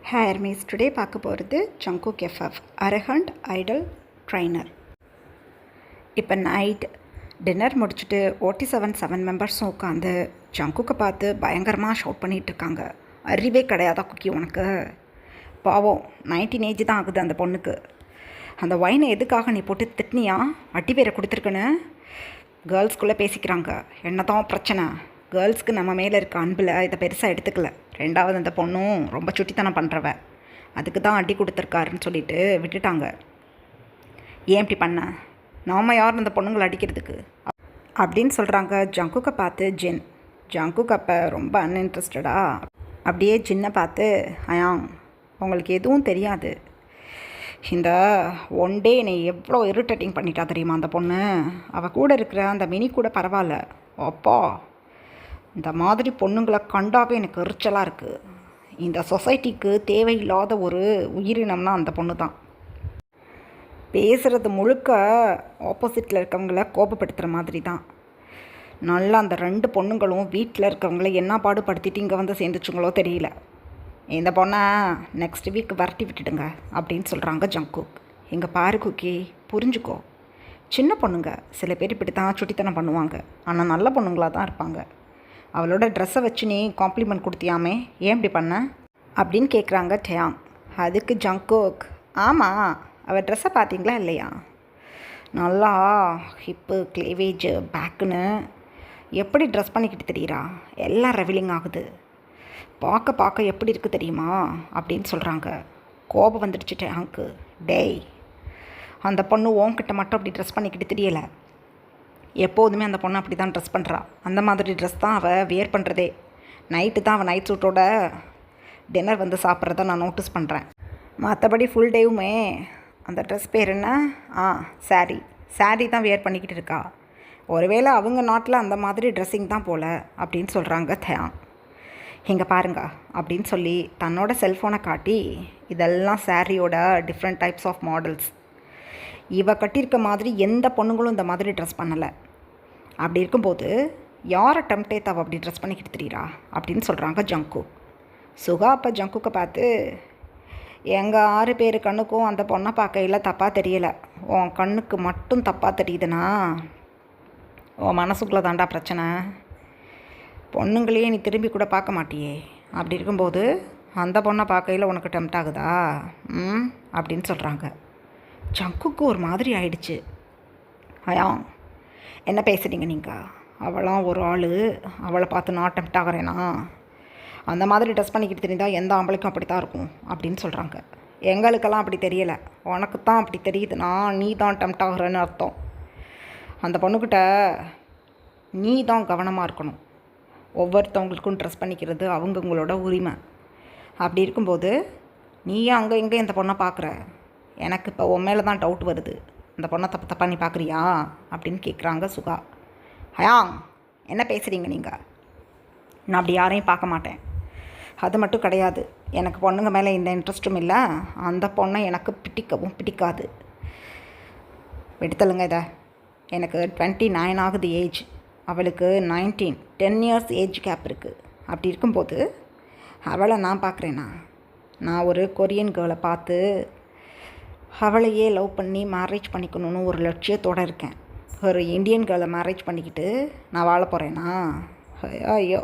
Hi Hermes, today பார்க்க போகிறது Jungkook FF அரஹண்ட் Idol trainer. இப்போ நைட் டின்னர் முடிச்சுட்டு 47 மெம்பர்ஸும் உட்காந்து ஜங்குக்கை பார்த்து பயங்கரமாக ஷவுட் பண்ணிகிட்ருக்காங்க. அறிவே கிடையாதா குக்கி உனக்கு? பாவம் 19 ஏஜ் தான் ஆகுது அந்த பொண்ணுக்கு. அந்த ஒயினை எதுக்காக நீ போட்டு திட்னியா? அடி பேரை கொடுத்துருக்குன்னு கேர்ள்ஸ்குள்ளே பேசிக்கிறாங்க. என்ன தான் பிரச்சனை? கேர்ள்ஸ்க்கு நம்ம மேலே இருக்க அன்பில் இதை பெருசாக எடுத்துக்கல. ரெண்டாவது அந்த பொண்ணும் ரொம்ப சுட்டித்தனம் பண்ணுறவ, அதுக்கு தான் அடி கொடுத்துருக்காருன்னு சொல்லிட்டு விட்டுட்டாங்க. ஏன் இப்படி பண்ண? நாம யார் அந்த பொண்ணுங்களை அடிக்கிறதுக்கு அப்படின்னு சொல்கிறாங்க ஜங்குக்கை பார்த்து ஜின். ஜங்குக் அப்போ ரொம்ப அன்இன்ட்ரெஸ்டடா அப்படியே ஜின்னை பார்த்து, அயாங் உங்களுக்கு எதுவும் தெரியாது. இந்த ஒன் டே என்னை எவ்வளோ இரிட்டேட்டிங் பண்ணிட்டா தெரியுமா அந்த பொண்ணு. அவள் கூட இருக்கிற அந்த மினி கூட பரவாயில்ல. அப்பா, இந்த மாதிரி பொண்ணுங்களை கண்டாவே எனக்கு எரிச்சலாக இருக்குது. இந்த சொசைட்டிக்கு தேவையில்லாத ஒரு உயிரினம்னா அந்த பொண்ணு தான். பேசுகிறது முழுக்க ஆப்போசிட்டில் இருக்கவங்கள கோபப்படுத்துகிற மாதிரி தான். நல்லா அந்த 2 பொண்ணுங்களும் வீட்டில் இருக்கவங்கள என்ன பாடுபடுத்திட்டு இங்கே வந்து சேர்ந்துச்சுங்களோ தெரியல. இந்த பொண்ணை நெக்ஸ்ட் வீக் விரட்டி விட்டுடுங்க அப்படின்னு சொல்கிறாங்க ஜங்குக். இங்கே பாரு குக்கி, புரிஞ்சுக்கோ. சின்ன பொண்ணுங்க சில பேர் இப்படி தான் சுட்டித்தனம் பண்ணுவாங்க, ஆனால் நல்ல பொண்ணுங்களாக தான் இருப்பாங்க. அவளோட ட்ரெஸ்ஸை வச்சு நீ காம்ப்ளிமெண்ட் கொடுத்தியாமே, ஏன் இப்படி பண்ண அப்படின்னு கேட்குறாங்க டயாங். அதுக்கு ஜங்குக், ஆமாம் அவள் ட்ரெஸ்ஸை பார்த்தீங்களா இல்லையா? நல்லா ஹிப்பு கிளேவேஜ் பேக்குன்னு எப்படி ட்ரெஸ் பண்ணிக்கிட்டு தெரியுறா, எல்லாம் ரெவிலிங் ஆகுது. பார்க்க எப்படி இருக்குது தெரியுமா அப்படின்னு சொல்கிறாங்க. கோபம் வந்துடுச்சு டயாங்க்கு. டேய், அந்த பொண்ணு உன்கிட்ட மட்டும் அப்படி ட்ரெஸ் பண்ணிக்கிட்டு தெரியலை. எப்போதுமே அந்த பொண்ணு அப்படி தான் ட்ரெஸ் பண்ணுறா. அந்த மாதிரி ட்ரெஸ் தான் அவள் வியர் பண்ணுறதே. நைட்டு தான் அவள் நைட் சூட்டோட டின்னர் வந்து சாப்பிட்றத நான் நோட்டீஸ் பண்ணுறேன். மற்றபடி ஃபுல் டேவுமே அந்த ட்ரெஸ் பேர் என்ன? சாரீ தான் வியர் பண்ணிக்கிட்டு இருக்கா. ஒருவேளை அவங்க நாட்டில் அந்த மாதிரி ட்ரெஸ்ஸிங் தான் போல் அப்படின்னு சொல்கிறாங்க தயாங். இங்கே பாருங்க அப்படின்னு சொல்லி தன்னோட செல்ஃபோனை காட்டி, இதெல்லாம் சாரியோட டிஃப்ரெண்ட் டைப்ஸ் ஆஃப் மாடல்ஸ். இவ கட்டியிருக்க மாதிரி எந்த பொண்ணுங்களும் இந்த மாதிரி ட்ரெஸ் பண்ணலை. அப்படி இருக்கும்போது யாரை டெம்ப்டேத் அவள் அப்படி ட்ரெஸ் பண்ணிக்கிட்டு தெரியுறா அப்படின்னு சொல்கிறாங்க ஜங்குக். சுகா அப்போ ஜங்குக்கை பார்த்து, எங்கள் 6 பேர் கண்ணுக்கும் அந்த பொண்ணை பார்க்கையில் தப்பாக தெரியலை. உன் கண்ணுக்கு மட்டும் தப்பாக தெரியுதுன்னா உன் மனசுக்குள்ளே தாண்டா பிரச்சனை. பொண்ணுங்களையே நீ திரும்பி கூட பார்க்க மாட்டியே. அப்படி இருக்கும்போது அந்த பொண்ணை பார்க்கையில் உனக்கு டெம்ப்ட் ஆகுதா அப்படின்னு சொல்கிறாங்க. ஜங்குக்கு ஒரு மாதிரி ஆயிடுச்சு. அயாங் என்ன பேசுகிறீங்க நீங்கள்? அவளாம் ஒரு ஆள், அவளை பார்த்து நான் டெம்ப்ட் ஆகிறேனா? அந்த மாதிரி ட்ரெஸ் பண்ணிக்கிட்டு தெரிந்தால் எந்த ஆம்பளைக்கும் அப்படி தான் இருக்கும் அப்படின்னு சொல்கிறாங்க. எங்களுக்கெல்லாம் அப்படி தெரியலை, உனக்கு தான் அப்படி தெரியுதுன்னா நீ தான் டெம்ப்ட் ஆகிறேன்னு அர்த்தம். அந்த பொண்ணுக்கிட்ட நீ தான் கவனமாக இருக்கணும். ஒவ்வொருத்தவங்களுக்கும் ட்ரெஸ் பண்ணிக்கிறது அவங்கவுங்களோட உரிமை. அப்படி இருக்கும்போது நீ அங்கே இங்கே இந்த பொண்ணை பார்க்குற. எனக்கு இப்போ உன் மேலே தான் டவுட் வருது. அந்த பொண்ணை தப்பாக நீ பார்க்குறியா அப்படின்னு கேட்குறாங்க சுகா. ஹயாங் என்ன பேசுகிறீங்க நீங்கள்? நான் அப்படி யாரையும் பார்க்க மாட்டேன். அது மட்டும் கிடையாது, எனக்கு பொண்ணுங்க மேலே எந்த இன்ட்ரெஸ்ட்டும் இல்லை. அந்த பொண்ணை எனக்கு பிடிக்கவும் பிடிக்காது. விடுத்தலுங்க இதை. எனக்கு 29 ஆகுது ஏஜ், அவளுக்கு 19, 10 இயர்ஸ் ஏஜ் கேப் இருக்குது. அப்படி இருக்கும்போது அவளை நான் பார்க்குறேன்னா? நான் ஒரு கொரியன் கேர்ளை பார்த்து அவளையே லவ் பண்ணி மேரேஜ் பண்ணிக்கணுன்னு ஒரு லட்சியத்தோடு இருக்கேன். ஒரு இந்தியன் கேர்ளை மேரேஜ் பண்ணிக்கிட்டு நான் வாழ போகிறேன்னா? ஐயோ,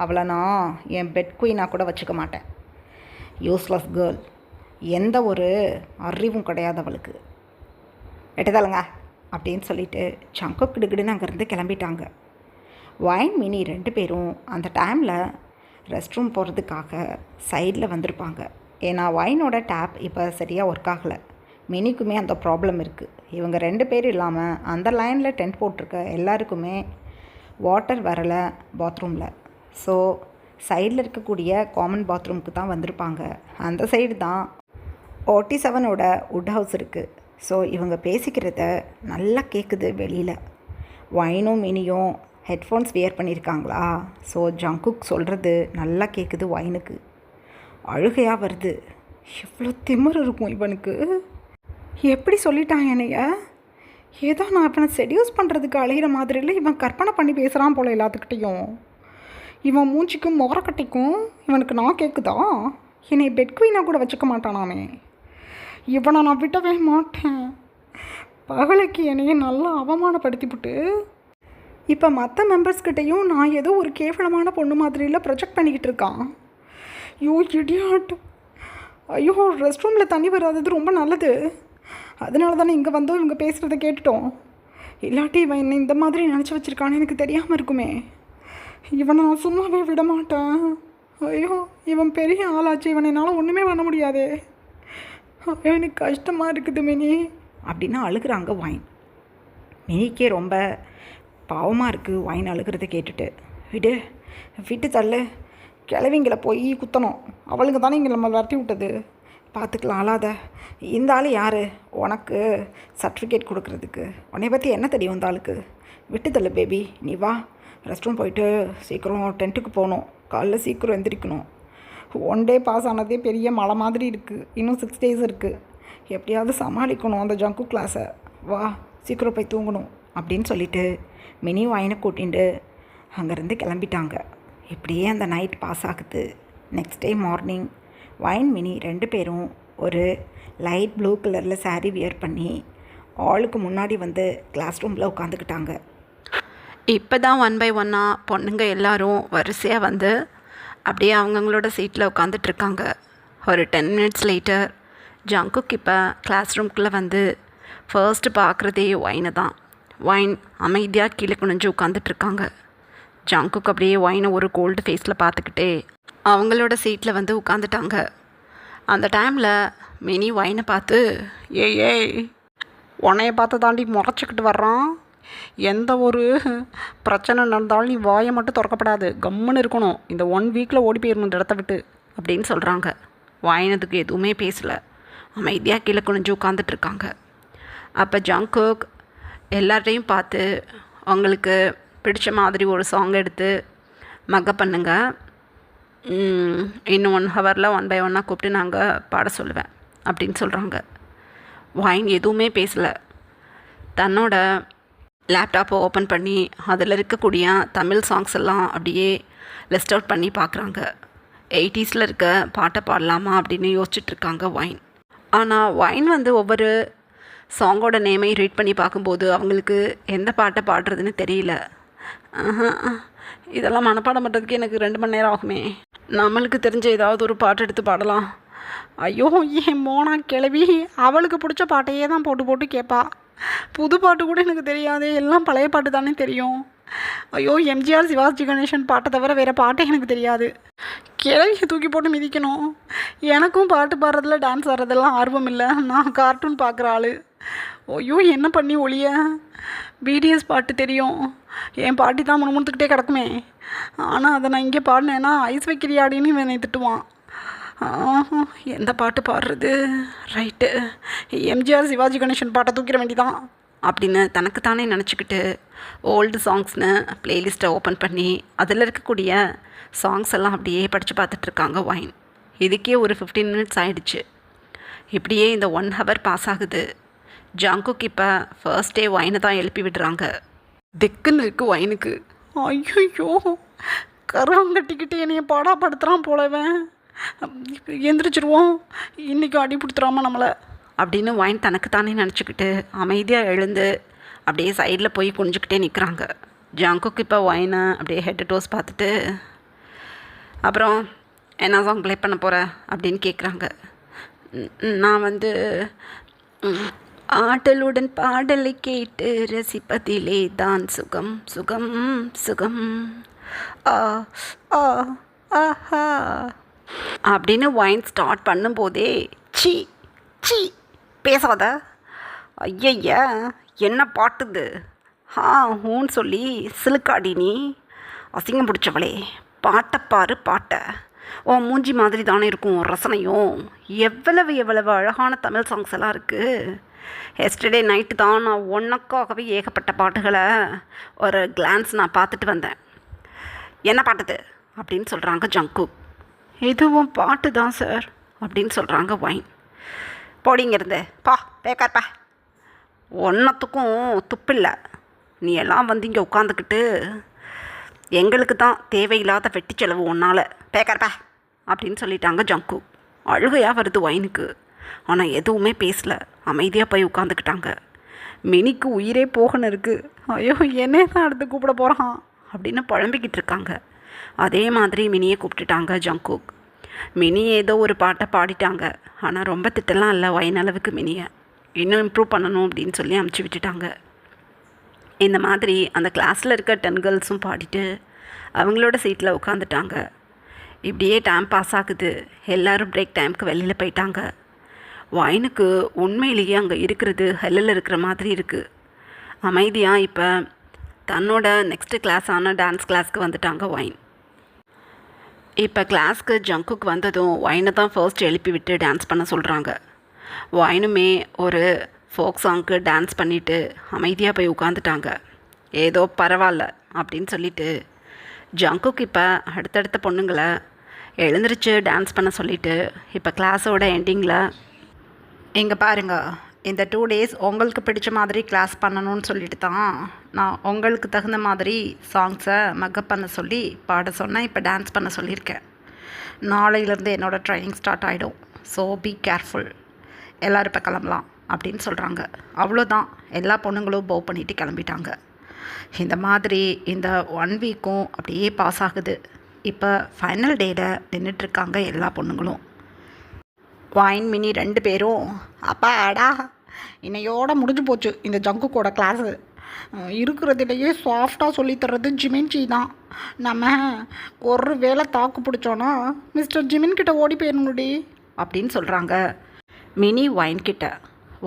அவளை நான் என் பெட் குயினாக கூட வச்சுக்க மாட்டேன். யூஸ்லெஸ் கேர்ள், எந்த ஒரு அறிவும் கிடையாது அவளுக்கு. எட்டுதாளுங்க அப்படின்னு சொல்லிட்டு ஜங்குக் கிடுகிடுன்னு அங்கேருந்து கிளம்பிட்டாங்க. ஒயின் மினி 2 பேரும் அந்த டைமில் ரெஸ்ட் ரூம் போகிறதுக்காக சைடில் வந்திருப்பாங்க. ஏன்னா ஒயினோட டேப் இப்போ சரியாக ஒர்க் ஆகலை. மினிக்குமே அந்த ப்ராப்ளம் இருக்குது. இவங்க 2 பேர் இல்லாமல் அந்த லைனில் டென்ட் போட்டிருக்க எல்லாருக்குமே வாட்டர் வரலை பாத்ரூமில். ஸோ சைடில் இருக்கக்கூடிய காமன் பாத்ரூமுக்கு தான் வந்திருப்பாங்க. அந்த சைடு தான் 47ஓட வுட் ஹவுஸ் இருக்குது. ஸோ இவங்க பேசிக்கிறத நல்லா கேட்குது வெளியில். ஒயினும் மினியும் ஹெட்ஃபோன்ஸ் வியர் பண்ணியிருக்காங்களா? ஸோ ஜங்குக் சொல்கிறது நல்லா கேட்குது ஒயினுக்கு. அழுகையாக வருது. எவ்வளோ திமிரு இருக்கும் இவனுக்கு. எப்படி சொல்லிட்டான் என்னைய? ஏதோ நான் இவனை செடியூஸ் பண்ணுறதுக்கு அழைகிற மாதிரி இல்லை, இவன் கற்பனை பண்ணி பேசுகிறான் போல் எல்லாத்துக்கிட்டையும். இவன் மூஞ்சிக்கும் முகரக்கட்டைக்கும் இவனுக்கு நான் கேட்குதா? என்னை பெட் குயினாக கூட வச்சுக்க மாட்டானாமே. இவனை நான் விடவே மாட்டேன். பகலைக்கு என்னையே நல்லா அவமானப்படுத்திவிட்டு இப்போ மற்ற மெம்பர்ஸ்கிட்டையும் நான் ஏதோ ஒரு கேவலமான பொண்ணு மாதிரியில் ப்ரொஜெக்ட் பண்ணிக்கிட்டு இருக்கான். ஐயோ இடியாட். ஐயோ ரெஸ்ட் ரூமில் தண்ணி வராதது ரொம்ப நல்லது. அதனால தானே இங்கே வந்தோம் இவங்க பேசுகிறத கேட்டுட்டோம். இல்லாட்டி இவன் என்னை இந்த மாதிரி நினச்சி வச்சுருக்கான்னு எனக்கு தெரியாமல் இருக்குமே. இவனை நான் சும்மாவே விட மாட்டேன். ஐயோ இவன் பெரிய ஆளாச்சு. இவன் என்னால் ஒன்றுமே பண்ண முடியாதே. எனக்கு கஷ்டமாக இருக்குது மினி அப்படின்னு அழுகிறாங்க வைன். மினிக்கே ரொம்ப பாவமாக இருக்குது வைன் அழுகிறத கேட்டுட்டு. விட்டு தள்ளு, கிளவிங்களை போய் குத்தணும். அவளுங்க தானே இங்கே நம்ம வரட்டி விட்டது. பார்த்துக்கலாம், அழாத. இந்த ஆள் யார் உனக்கு சர்டிஃபிகேட் கொடுக்குறதுக்கு? உன்னை பற்றி என்ன தெரியும் இந்த ஆளுக்கு? விட்டு தள்ளு பேபி, நீ வா. ரெஸ்ட் ரூம் போயிட்டு சீக்கிரம் டென்ட்டுக்கு போகணும். காலைல சீக்கிரம் எந்திரிக்கணும். 1 டே பாஸ் ஆனதே பெரிய மழை மாதிரி இருக்குது. இன்னும் 6 days இருக்குது. எப்படியாவது சமாளிக்கணும் அந்த ஜங்கு கிளாஸை. வா சீக்கிரம் போய் தூங்கணும் அப்படின்னு சொல்லிவிட்டு மினி வைனை கூட்டிகிட்டு அங்கேருந்து கிளம்பிட்டாங்க. இப்படியே அந்த நைட் பாஸ் ஆகுது. நெக்ஸ்ட் டே மார்னிங் வைன் மினி 2 பேரும் ஒரு லைட் ப்ளூ கலரில் சாரீ வியர் பண்ணி ஆளுக்கு முன்னாடி வந்து கிளாஸ் ரூமில் உட்காந்துக்கிட்டாங்க. இப்போ தான் 1 by 1 பொண்ணுங்க எல்லோரும் வரிசையாக வந்து அப்படியே அவங்கவுங்களோட சீட்டில் உட்காந்துட்ருக்காங்க. ஒரு 10 minutes லேட்டர் ஜங்குக் இப்போ கிளாஸ் ரூம்குள்ளே வந்து ஃபர்ஸ்ட்டு பார்க்குறதே வைனை தான். வைன் அமைதியாக கீழே குனிஞ்சு உட்காந்துட்ருக்காங்க. ஜங்குக் அப்படியே வைனை ஒரு கோல்டு ஃபேஸில் பார்த்துக்கிட்டே அவங்களோட சீட்டில் வந்து உட்காந்துட்டாங்க. அந்த டைமில் மினி வைனை பார்த்து, ஏய் உன்னைய பார்த்து தாண்டி முறைச்சிக்கிட்டு வர்றான். எந்த ஒரு பிரச்சனை நடந்தாலும் நீ வாயை மட்டும் திறக்கப்படாது, கம்முன்னு இருக்கணும். இந்த 1 வீக்கில் ஓடி போயிடணும் இந்த இடத்த விட்டு அப்படின்னு சொல்கிறாங்க. வாயினதுக்கு எதுவுமே பேசலை, அமைதியாக கீழே குனிஞ்சு உட்காந்துட்ருக்காங்க. அப்போ ஜங்குக் எல்லார்ட்டையும் பார்த்து அவங்களுக்கு பிடிச்ச மாதிரி ஒரு சாங் எடுத்து மக்கப் பண்ணுங்க, இன்னும் 1 hourல 1 by 1 கூப்பிட்டு நாங்கள் பாட சொல்லுவேன் அப்படின்னு சொல்கிறாங்க. வைன் எதுவுமே பேசலை. தன்னோட லேப்டாப்பை ஓப்பன் பண்ணி அதில் இருக்கக்கூடிய தமிழ் சாங்ஸ் எல்லாம் அப்படியே லிஸ்ட் அவுட் பண்ணி பார்க்குறாங்க. 80s இருக்க பாட்டை பாடலாமா அப்படின்னு யோசிச்சுட்ருக்காங்க வைன். ஆனால் வைன் வந்து ஒவ்வொரு சாங்கோட நேமையும் ரீட் பண்ணி பார்க்கும்போது அவங்களுக்கு எந்த பாட்டை பாடுறதுன்னு தெரியல. இதெல்லாம் மனப்பாடம் பண்ணுறதுக்கு எனக்கு 2 மணி நேரம் ஆகுமே. நம்மளுக்கு தெரிஞ்ச ஏதாவது ஒரு பாட்டு எடுத்து பாடலாம். ஐயோ ஏன் மோனா கிளவி அவளுக்கு பிடிச்ச பாட்டையே தான் போட்டு போட்டு கேட்பா. புது பாட்டு கூட எனக்கு தெரியாது, எல்லாம் பழைய பாட்டு தானே தெரியும். ஐயோ எம்ஜிஆர் சிவாஜி கணேசன் பாட்டை தவிர வேறு பாட்டே எனக்கு தெரியாது. கிளவியை தூக்கி போட்டு மிதிக்கணும். எனக்கும் பாட்டு பாடுறதுல டான்ஸ் ஆடுறதெல்லாம் ஆர்வம் இல்லை. நான் கார்ட்டூன் பார்க்குற ஆள். ஐயோ என்ன பண்ணி ஒழிய. பிடிஎஸ் பாட்டு தெரியும், என் பாட்டி தான் முணுமுணுத்துக்கிட்டே கிடக்குமே. ஆனால் அதை நான் இங்கே பாடினேன்னா ஐஸ் வைக்கிறியாடின்னு இவனை திட்டுவான். எந்த பாட்டு பாடுறது? ரைட்டு, எம்ஜிஆர் சிவாஜி கணேசன் பாட்டை தூக்கிற வேண்டிதான் அப்படின்னு தனக்கு தானே நினச்சிக்கிட்டு ஓல்டு சாங்ஸ்னு ப்ளேலிஸ்ட்டை ஓப்பன் பண்ணி அதில் இருக்கக்கூடிய சாங்ஸ் எல்லாம் அப்படியே படித்து பார்த்துட்ருக்காங்க வைன். இதுக்கே ஒரு 15 minutes ஆகிடுச்சு. இப்படியே இந்த 1 hour பாஸ் ஆகுது. ஜங்குக் இப்போ ஃபர்ஸ்ட் டே வைனை தான் எழுப்பி விடுறாங்க. திக்குன்னு இருக்குது வைனுக்கு. ஐயோ கருவம் கட்டிக்கிட்டு என்னைய பாடாப்படுத்துகிறான் போலவன். எந்திரிச்சிருவோம், இன்றைக்கும் அடி பிடித்துறாம நம்மளை அப்படின்னு வைன் தனக்கு தானே நினச்சிக்கிட்டு அமைதியாக எழுந்து அப்படியே சைடில் போய் குனிஞ்சிக்கிட்டே நிற்கிறாங்க. ஜங்குக் இப்போ வைனை அப்படியே ஹெட் டோஸ் பார்த்துட்டு, அப்புறம் என்ன சாங் ப்ளே பண்ண போகிற அப்படின்னு கேட்குறாங்க. நான் வந்து ஆடலுடன் பாடலை கேட்டு ரசிப்பதிலே தான் சுகம் சுகம் சுகம் ஆ ஆ ஆஹா அப்படின்னு வைன் ஸ்டார்ட் பண்ணும்போதே சி சி பேசாத, ஐயய்யா என்ன பாட்டுது, ஹூன்னு சொல்லி சிலுக்காடி நீ அசிங்கம் பிடிச்சவளே. பாட்டை பாரு பாட்டை, உன் மூஞ்சி மாதிரி தானே இருக்கும் ரசனையும். எவ்வளவு அழகான தமிழ் சாங்ஸ் எல்லாம் இருக்குது. எஸ்டர்டே நைட்டு தான் நான் உனக்காகவே ஏகப்பட்ட பாட்டுகளை ஒரு கிளான்ஸ் நான் பார்த்துட்டு வந்தேன். என்ன பாட்டுது அப்படின்னு சொல்கிறாங்க ஜங்குக். இதுவும் பாட்டு தான் சார் அப்படின்னு சொல்கிறாங்க வைன். போடிங்கிறது பா பேக்கார்ப்பா, ஒன்றத்துக்கும் துப்பில்லை. நீ எல்லாம் வந்து இங்கே உட்காந்துக்கிட்டு எங்களுக்கு தான் தேவையில்லாத வெட்டி செலவு ஒன்றால் பேக்கார்ப்பா அப்படின்னு சொல்லிட்டாங்க ஜங்குக். அழுகையாக வருது ஒயினுக்கு. ஆனால் எதுவுமே பேசல, அமைதியாக போய் உட்காந்துக்கிட்டாங்க. மினிக்கு உயிரே போகணும் இருக்குது. ஐயோ என்னே தான் அடுத்து கூப்பிட போகிறான் அப்படின்னு புழம்பிக்கிட்டு இருக்காங்க. அதே மாதிரி மினியை கூப்பிட்டுட்டாங்க ஜங்குக். மினி ஏதோ ஒரு பாட்டை பாடிட்டாங்க. ஆனால் ரொம்ப திட்டலாம் இல்லை ஒயின் அளவுக்கு மினியை. இன்னும் இம்ப்ரூவ் பண்ணணும் அப்படின்னு சொல்லி அமுச்சு விட்டுட்டாங்க. இந்த மாதிரி அந்த கிளாஸில் இருக்க 10 கேர்ள்ஸும் பாடிட்டு அவங்களோட சீட்டில் உட்காந்துட்டாங்க. இப்படியே டைம் பாஸ் ஆகுது. எல்லோரும் பிரேக் டைமுக்கு வெளியில் போயிட்டாங்க. ஒயினுக்கு உண்மையிலேயே அங்கே இருக்கிறது ஹெல்லில் இருக்கிற மாதிரி இருக்குது. அமைதியாக இப்போ தன்னோட நெக்ஸ்ட்டு கிளாஸான டான்ஸ் கிளாஸ்க்கு வந்துட்டாங்க ஒயின். இப்போ கிளாஸ்க்கு ஜங்குக் வந்ததும் ஒயினை தான் ஃபர்ஸ்ட் எழுப்பி விட்டு டான்ஸ் பண்ண சொல்கிறாங்க. ஒயினுமே ஒரு ஃபோக் சாங்க்கு டான்ஸ் பண்ணிவிட்டு அமைதியாக போய் உட்காந்துட்டாங்க. ஏதோ பரவாயில்ல அப்படின்னு சொல்லிட்டு ஜங்குக் இப்போ அடுத்தடுத்த பொண்ணுங்களை எழுந்திரிச்சு டான்ஸ் பண்ண சொல்லிவிட்டு இப்போ கிளாஸோட எண்டிங்கில், இங்கே பாருங்க, இந்த 2 days உங்களுக்கு பிடிச்ச மாதிரி கிளாஸ் பண்ணணும்னு சொல்லிட்டு தான் நான் உங்களுக்கு தகுந்த மாதிரி சாங்ஸை மக்கப் பண்ண சொல்லி பாட சொன்னேன். இப்போ டான்ஸ் பண்ண சொல்லியிருக்கேன். நாளையிலேருந்து என்னோடய ட்ரைனிங் ஸ்டார்ட் ஆகிடும். So be careful. எல்லோரும் இப்போ கிளம்பலாம் அப்படின்னு சொல்கிறாங்க. அவ்வளோதான், எல்லா பொண்ணுங்களும் போ பண்ணிவிட்டு கிளம்பிட்டாங்க. இந்த மாதிரி இந்த 1 வீக்கும் அப்படியே பாஸ் ஆகுது. இப்போ ஃபைனல் டேயில் நின்றுட்டுருக்காங்க எல்லா பொண்ணுங்களும். ஒயின் மினி 2 பேரும் அப்பாடா இன்னையோட முடிஞ்சு போச்சு இந்த ஜங்குக்கோட கிளாஸு. இருக்கிறதுலையே சாஃப்டாக சொல்லித்தர்றது ஜிமின்ஜி தான். நம்ம ஒரு வேளை தாக்கு பிடிச்சோன்னா மிஸ்டர் ஜிமின் கிட்ட ஓடி போயிடணுடி அப்படின்னு சொல்கிறாங்க மினி ஒயின் கிட்ட.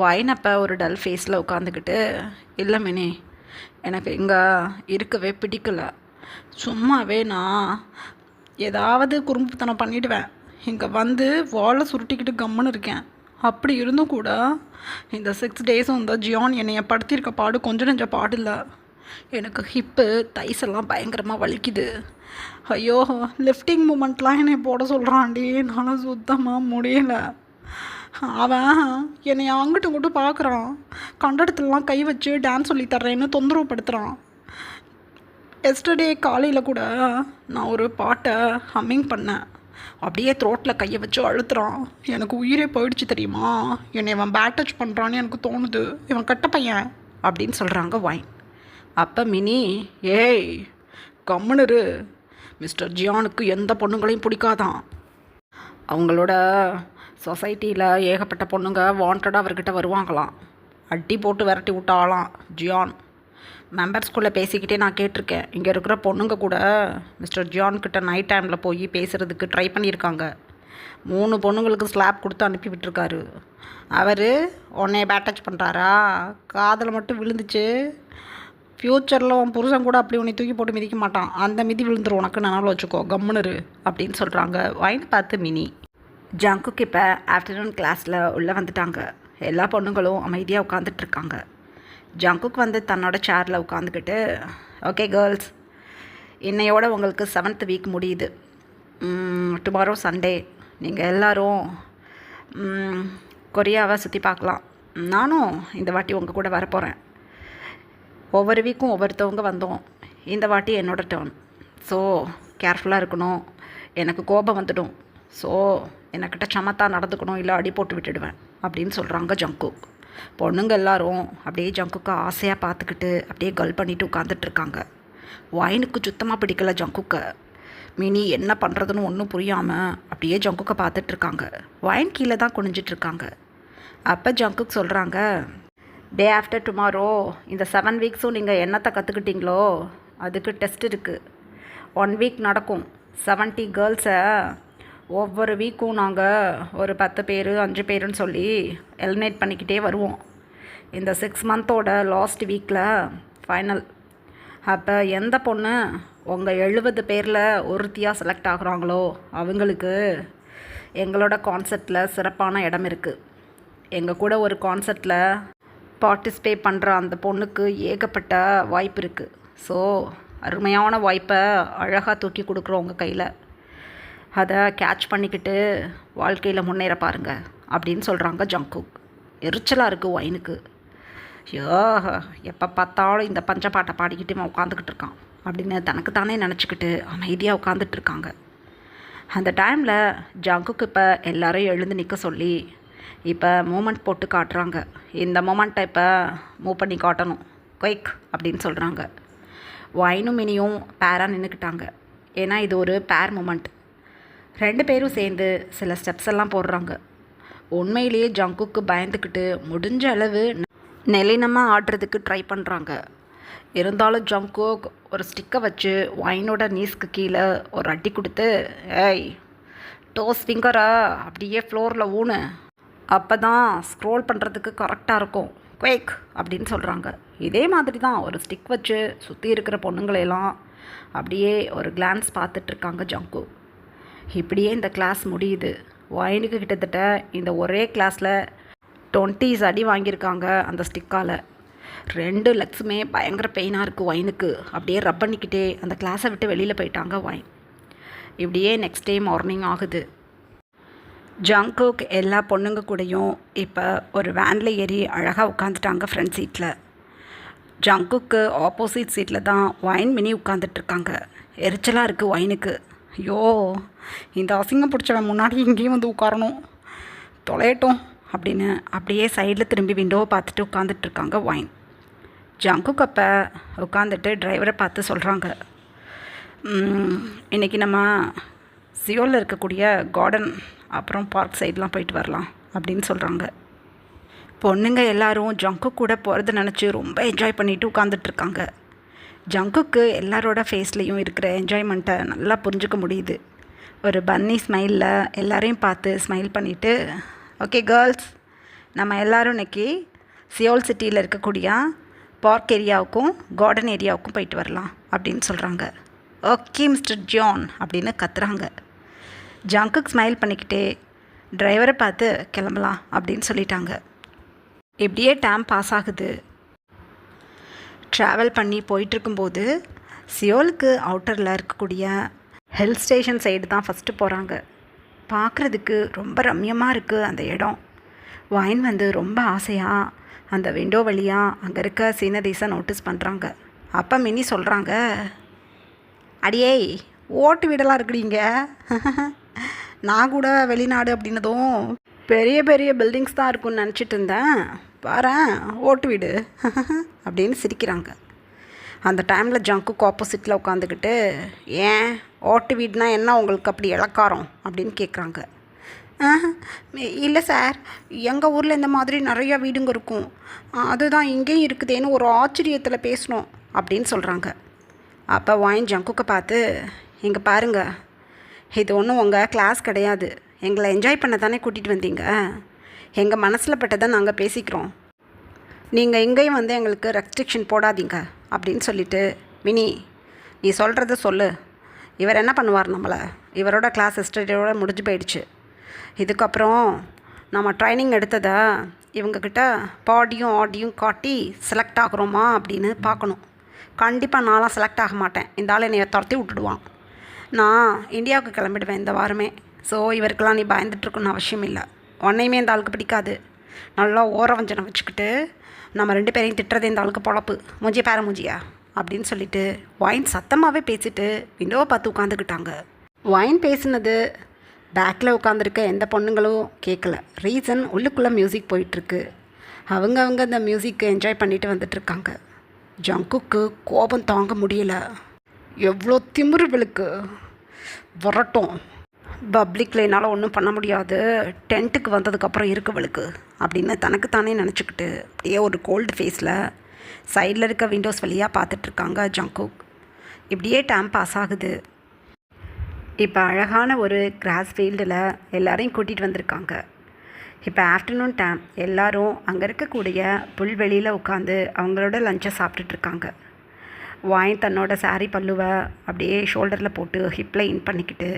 ஒயின் அப்போ ஒரு டல் ஃபேஸில் உட்காந்துக்கிட்டு, இல்லை மினி, எனக்கு இங்கே இருக்கவே பிடிக்கல. சும்மாவே நான் ஏதாவது குறும்புத்தனம் பண்ணிவிடுவேன். இங்கே வந்து வாழை சுருட்டிக்கிட்டு கம்முன்னு இருக்கேன். அப்படி இருந்தும் கூட இந்த 6 days இந்த ஜியான் என்னைய படுத்தியிருக்க பாடு கொஞ்சம் நெஞ்ச பாடு இல்லை. எனக்கு ஹிப்பு தைஸெல்லாம் பயங்கரமாக வலிக்குது. ஐயோ லிஃப்டிங் மூமெண்ட்லாம் என்னை போட சொல்கிறான்டி. என்னால் சுத்தமாக முடியலை. அவன் என்னை அங்கிட்டு இங்கிட்டு பார்க்குறான். கண்டடத்துலலாம் கை வச்சு டான்ஸ் சொல்லி தர்றேன்னு தொந்தரவு படுத்துகிறான். எஸ்டர்டே காலையில் கூட நான் ஒரு பாட்டை ஹம்மிங் பண்ணேன். அப்படியே த்ரோட்டில் கையை வச்சு அழுத்துறான். எனக்கு உயிரே போயிடுச்சு தெரியுமா. என்னை இவன் பேட் டச் பண்ணுறான்னு எனக்கு தோணுது. இவன் கட்ட பையன் அப்படின்னு சொல்கிறாங்க ஒயின். அப்போ மினி, ஏய் கம்முனரு, மிஸ்டர் ஜியானுக்கு எந்த பொண்ணுங்களையும் பிடிக்காதான். அவங்களோட சொசைட்டியில் ஏகப்பட்ட பொண்ணுங்க வாண்டடாக அவர்கிட்ட வருவாங்களாம். அடி போட்டு விரட்டி விட்டாலாம் ஜியான். மெம்பர்ஸ்குள்ளே பேசிக்கிட்டே நான் கேட்டிருக்கேன். இங்கே இருக்கிற பொண்ணுங்க கூட மிஸ்டர் ஜியான்கிட்ட நைட் டைமில் போய் பேசுகிறதுக்கு ட்ரை பண்ணியிருக்காங்க. 3 பொண்ணுங்களுக்கு ஸ்லாப் கொடுத்து அனுப்பி விட்டுருக்காரு. அவர் உன்னைய பேட் டச் பண்ணுறாரா? காதில் மட்டும் விழுந்துச்சு. ஃப்யூச்சரில் உன் புருஷன் கூட அப்படி உன்னை தூக்கி போட்டு மிதிக்க மாட்டான். அந்த மிதி விழுந்துரும் உனக்கு, நினைவில் வச்சுக்கோ, கம்முனரு அப்படின்னு சொல்கிறாங்க. ஒயின் பார்த்து மினி. ஜங்குக்கு இப்போ ஆஃப்டர்நூன் கிளாஸில் உள்ளே வந்துட்டாங்க. எல்லா பொண்ணுங்களும் அமைதியாக உட்காந்துட்ருக்காங்க. ஜங்குக் வந்து தன்னோட சேரில் உட்காந்துக்கிட்டு, ஓகே கேர்ள்ஸ், இன்னையோட உங்களுக்கு 7th வீக் முடியுது. டுமாரோ சண்டே நீங்கள் எல்லோரும் கொரியாவை சுற்றி பார்க்கலாம். நானும் இந்த வாட்டி உங்கள் கூட வரப்போகிறேன். ஒவ்வொரு வீக்கும் ஒவ்வொருத்தவங்க வந்தோம். இந்த வாட்டி என்னோடய டர்ன். ஸோ கேர்ஃபுல்லாக இருக்கணும். எனக்கு கோபம் வந்துடும். ஸோ என்கிட்ட சமத்தாக நடந்துக்கணும், இல்லை அடி போட்டு விட்டுடுவேன் அப்படின்னு சொல்கிறாங்க ஜங்குக். பொண்ணுங்க எல்லாரும் அப்படியே ஜங்குக்கை ஆசையாக பார்த்துக்கிட்டு அப்படியே கல் பண்ணிவிட்டு உட்காந்துட்ருக்காங்க. ஒயினுக்கு சுத்தமாக பிடிக்கல ஜங்குக்கை. மினி என்ன பண்ணுறதுன்னு ஒன்றும் புரியாமல் அப்படியே ஜங்குக்கை பார்த்துட்ருக்காங்க. ஒயின் கீழே தான் குனிஞ்சிட்ருக்காங்க. அப்போ ஜங்குக் சொல்கிறாங்க, டே ஆஃப்டர் டுமாரோ இந்த 7 வீக்ஸும் நீங்கள் என்னத்தை கற்றுக்கிட்டீங்களோ அதுக்கு டெஸ்ட் இருக்குது. 1 வீக் நடக்கும். 70 கேர்ள்ஸை ஒவ்வொரு வீக்கும் நாங்கள் ஒரு 10 பேர் 5 பேருன்னு சொல்லி எலிமினேட் பண்ணிக்கிட்டே வருவோம். இந்த 6 மந்தோட லாஸ்ட் வீக்கில் ஃபைனல். அப்போ எந்த பொண்ணு உங்கள் 70 பேரில் ஒருத்தியாக செலக்ட் ஆகுறாங்களோ அவங்களுக்கு எங்களோட கான்செப்டில் சிறப்பான இடம் இருக்குது. எங்கள் கூட ஒரு கான்செப்டில் பார்ட்டிசிபேட் பண்ணுற அந்த பொண்ணுக்கு ஏகப்பட்ட வாய்ப்பு இருக்குது. ஸோ அருமையான வாய்ப்பை அழகாக தூக்கி கொடுக்குறோம் உங்கள் கையில். அதை கேட்ச் பண்ணிக்கிட்டு வாழ்க்கையில் முன்னேற பாருங்க அப்படின்னு சொல்கிறாங்க ஜங்குக். எரிச்சலாக இருக்குது ஒயினுக்கு. ஐயோ எப்போ பார்த்தாலும் இந்த பஞ்சப்பாட்டை பாடிக்கிட்டு இவன் உட்காந்துக்கிட்டு இருக்கான் அப்படின்னு தனக்கு தானே நினச்சிக்கிட்டு அமைதியாக உட்காந்துட்ருக்காங்க. அந்த டைமில் ஜங்குக்கு இப்போ எல்லாரையும் எழுந்து நிற்க சொல்லி இப்போ மூமெண்ட் போட்டு காட்டுறாங்க. இந்த மூமெண்ட்டை இப்போ மூவ் பண்ணி காட்டணும் குயிக் அப்படின்னு சொல்கிறாங்க. வைனும் மினியும் பேராக நின்றுக்கிட்டாங்க. ஏன்னா இது ஒரு பேர் மூமெண்ட். 2 பேரும் சேர்ந்து சில ஸ்டெப்ஸ் எல்லாம் போடுறாங்க. உண்மையிலேயே ஜங்குக்கு பயந்துக்கிட்டு முடிஞ்ச அளவு நெலினமாக ஆடுறதுக்கு ட்ரை பண்ணுறாங்க. இருந்தாலும் ஜங்குக் ஒரு ஸ்டிக்கை வச்சு வைனோட நீஸ்க்கு கீழே ஒரு அடி கொடுத்து, ஏய் டோஸ் ஃபிங்கரை அப்படியே ஃப்ளோரில் ஊனு, அப்போ தான் ஸ்க்ரோல் பண்ணுறதுக்கு கரெக்டாக இருக்கும் குயிக் அப்படின்னு சொல்கிறாங்க. இதே மாதிரி தான் ஒரு ஸ்டிக் வச்சு சுற்றி இருக்கிற பொண்ணுங்களையெல்லாம் அப்படியே ஒரு கிளான்ஸ் பார்த்துட்ருக்காங்க ஜங்கு. இப்படியே இந்த கிளாஸ் முடியுது. வைனுக்கு கிட்டத்தட்ட இந்த ஒரே கிளாஸில் 20 அடி வாங்கியிருக்காங்க அந்த ஸ்டிக்கால். 2 லெக்ஸுமே பயங்கர பெயினாக இருக்குது வைனுக்கு. அப்படியே ரப் பண்ணிக்கிட்டே அந்த கிளாஸை விட்டு வெளியில் போயிட்டாங்க வைன். இப்படியே நெக்ஸ்ட் டே மார்னிங் ஆகுது. ஜங்குக் எல்லா பொண்ணுங்க கூடயும் இப்போ ஒரு வேனில் ஏறி அழகாக உட்காந்துட்டாங்க ஃப்ரண்ட் சீட்டில். ஜங்குக்கு ஆப்போசிட் சீட்டில் தான் வைன் மினி உட்காந்துட்ருக்காங்க. எரிச்சலாக இருக்குது வைனுக்கு. ஐயோ, இந்த அசிங்கம் பிடிச்சவன் முன்னாடி இங்கேயும் வந்து உட்காரணும், தொலையட்டும் அப்படின்னு அப்படியே சைடில் திரும்பி விண்டோவை பார்த்துட்டு உட்காந்துட்ருக்காங்க வைன். ஜங்குக் அப்போ உட்காந்துட்டு டிரைவரை பார்த்து சொல்கிறாங்க, இன்றைக்கி நம்ம சியோலில் இருக்கக்கூடிய கார்டன் அப்புறம் பார்க் சைட்லாம் போயிட்டு வரலாம் அப்படின்னு சொல்கிறாங்க. பொண்ணுங்க எல்லாரும் ஜங்குக் கூட போகிறத நினச்சி ரொம்ப என்ஜாய் பண்ணிவிட்டு உட்காந்துட்ருக்காங்க. ஜங்குக்கு எல்லாரோட ஃபேஸ்லேயும் இருக்கிற என்ஜாய்மெண்ட்டை நல்லா புரிஞ்சுக்க முடியுது. ஒரு பன்னி ஸ்மைலில் எல்லாரையும் பார்த்து ஸ்மைல் பண்ணிவிட்டு, ஓகே கேர்ள்ஸ், நம்ம எல்லோரும் இன்றைக்கி சியோல் சிட்டியில் இருக்கக்கூடிய பார்க் ஏரியாவுக்கும் கார்டன் ஏரியாவுக்கும் போயிட்டு வரலாம் அப்படின்னு சொல்கிறாங்க. ஓகே மிஸ்டர் ஜான் அப்படின்னு கத்துறாங்க. ஜங்குக் ஸ்மைல் பண்ணிக்கிட்டே டிரைவரை பார்த்து கிளம்பலாம் அப்படின்னு சொல்லிட்டாங்க. இப்படியே டைம் பாஸ் ஆகுது. ட்ராவல் பண்ணி போயிட்டுருக்கும்போது சியோலுக்கு அவுட்டரில் இருக்கக்கூடிய ஹில் ஸ்டேஷன் சைடு தான் ஃபஸ்ட்டு போகிறாங்க. பார்க்குறதுக்கு ரொம்ப ரம்யமாக இருக்குது அந்த இடம். வைன் வந்து ரொம்ப ஆசையாக அந்த விண்டோ வழியாக அங்கே இருக்க சீனரிஸை நோட்டீஸ் பண்ணுறாங்க. அப்போ மினி சொல்கிறாங்க, அடியே ஓட்டு வீடெல்லாம் இருக்குறீங்க, நான் கூட வெளிநாடு அப்படின்னதும் பெரிய பெரிய பில்டிங்ஸ் தான் இருக்குன்னு நினச்சிட்டு இருந்தேன், பாரேன் ஓட்டு வீடு அப்படின்னு சிரிக்கிறாங்க. அந்த டைமில் ஜங்குக்கு ஆப்போசிட்டில் உட்காந்துக்கிட்டு, ஏன் ஓட்டு வீடுனா என்ன உங்களுக்கு அப்படி இளக்காரம் அப்படின்னு கேட்குறாங்க. இல்லை சார், எங்கள் ஊரில் இந்த மாதிரி நிறையா வீடுங்க இருக்கும், அதுதான் இங்கேயும் இருக்குதேன்னு ஒரு ஆச்சரியத்தில் பேசணும் அப்படின்னு சொல்கிறாங்க. அப்போ வைன் ஜங்குக்கை பார்த்து, இங்கே பாருங்க, இது ஒன்றும் உங்கள் கிளாஸ் கிடையாது, எங்களை என்ஜாய் பண்ண தானே கூட்டிகிட்டு வந்தீங்க, எங்கள் மனசில் பட்டதை நாங்கள் பேசிக்கிறோம், நீங்கள் இங்கேயும் வந்து எங்களுக்கு ரெஸ்ட்ரிக்ஷன் போடாதீங்க அப்படின்னு சொல்லிவிட்டு, மினி நீ சொல்கிறத சொல்லு, இவர் என்ன பண்ணுவார் நம்மளை, இவரோட கிளாஸ் ஹிஸ்டரியோட முடிஞ்சு போயிடுச்சு, இதுக்கப்புறம் நம்ம ட்ரைனிங் எடுத்ததை இவங்கக்கிட்ட பாடியும் ஆடியும் காட்டி செலக்ட் ஆகுறோமா அப்படின்னு பார்க்கணும். கண்டிப்பாக நான்லாம் செலக்ட் ஆக மாட்டேன், இந்த ஆள் என்னை துரத்தி விட்டுடுவான், நான் இந்தியாவுக்கு கிளம்பிடுவேன் இந்த வாரமே, ஸோ இவருக்கெல்லாம் நீ பயந்துட்டுருக்குன்னு அவசியம் இல்லை, உன்னையுமே இந்த ஆளுக்கு பிடிக்காது, நல்லா ஓரவஞ்சனை வச்சுக்கிட்டு நம்ம 2 பேரையும் திட்டுறதே இந்த ஆளுக்கு பொழப்பு, மூஞ்சிய பேர மூஞ்சியா அப்படின்னு சொல்லிட்டு வைன் சத்தமாகவே பேசிட்டு விண்டோவை பார்த்து உட்காந்துக்கிட்டாங்க. வைன் பேசுனது பேக்கில் உட்காந்துருக்க எந்த பொண்ணுங்களும் கேட்கல. ரீசன் உள்ளுக்குள்ளே மியூசிக் போயிட்டுருக்கு. அவங்க அந்த மியூசிக்கை என்ஜாய் பண்ணிட்டு வந்துட்டுருக்காங்க. ஜங்குக்கு கோபம் தாங்க முடியல. எவ்வளோ திமிருகளுக்கு வரட்டும், பப்ளிக்கில் என்னால் ஒன்றும் பண்ண முடியாது, டென்ட்டுக்கு வந்ததுக்கப்புறம் இருக்கவளுக்கு அப்படின்னு தனக்குத்தானே நினச்சிக்கிட்டு அப்படியே ஒரு கோல்டு ஃபேஸில் சைடில் இருக்க விண்டோஸ் வழியாக பார்த்துட்ருக்காங்க ஜங்குக். இப்படியே டைம் பாஸ் ஆகுது. இப்போ அழகான ஒரு கிராஸ் ஃபீல்டில் எல்லோரையும் கூட்டிகிட்டு வந்திருக்காங்க. இப்போ ஆஃப்டர்நூன் டைம், எல்லோரும் அங்கே இருக்கக்கூடிய புல்வெளியில் உட்காந்து அவங்களோட லஞ்சை சாப்பிட்டுட்ருக்காங்க. வைன் தன்னோட சாரி பல்லுவை அப்படியே ஷோல்டரில் போட்டு ஹிப்பில் இன் பண்ணிக்கிட்டு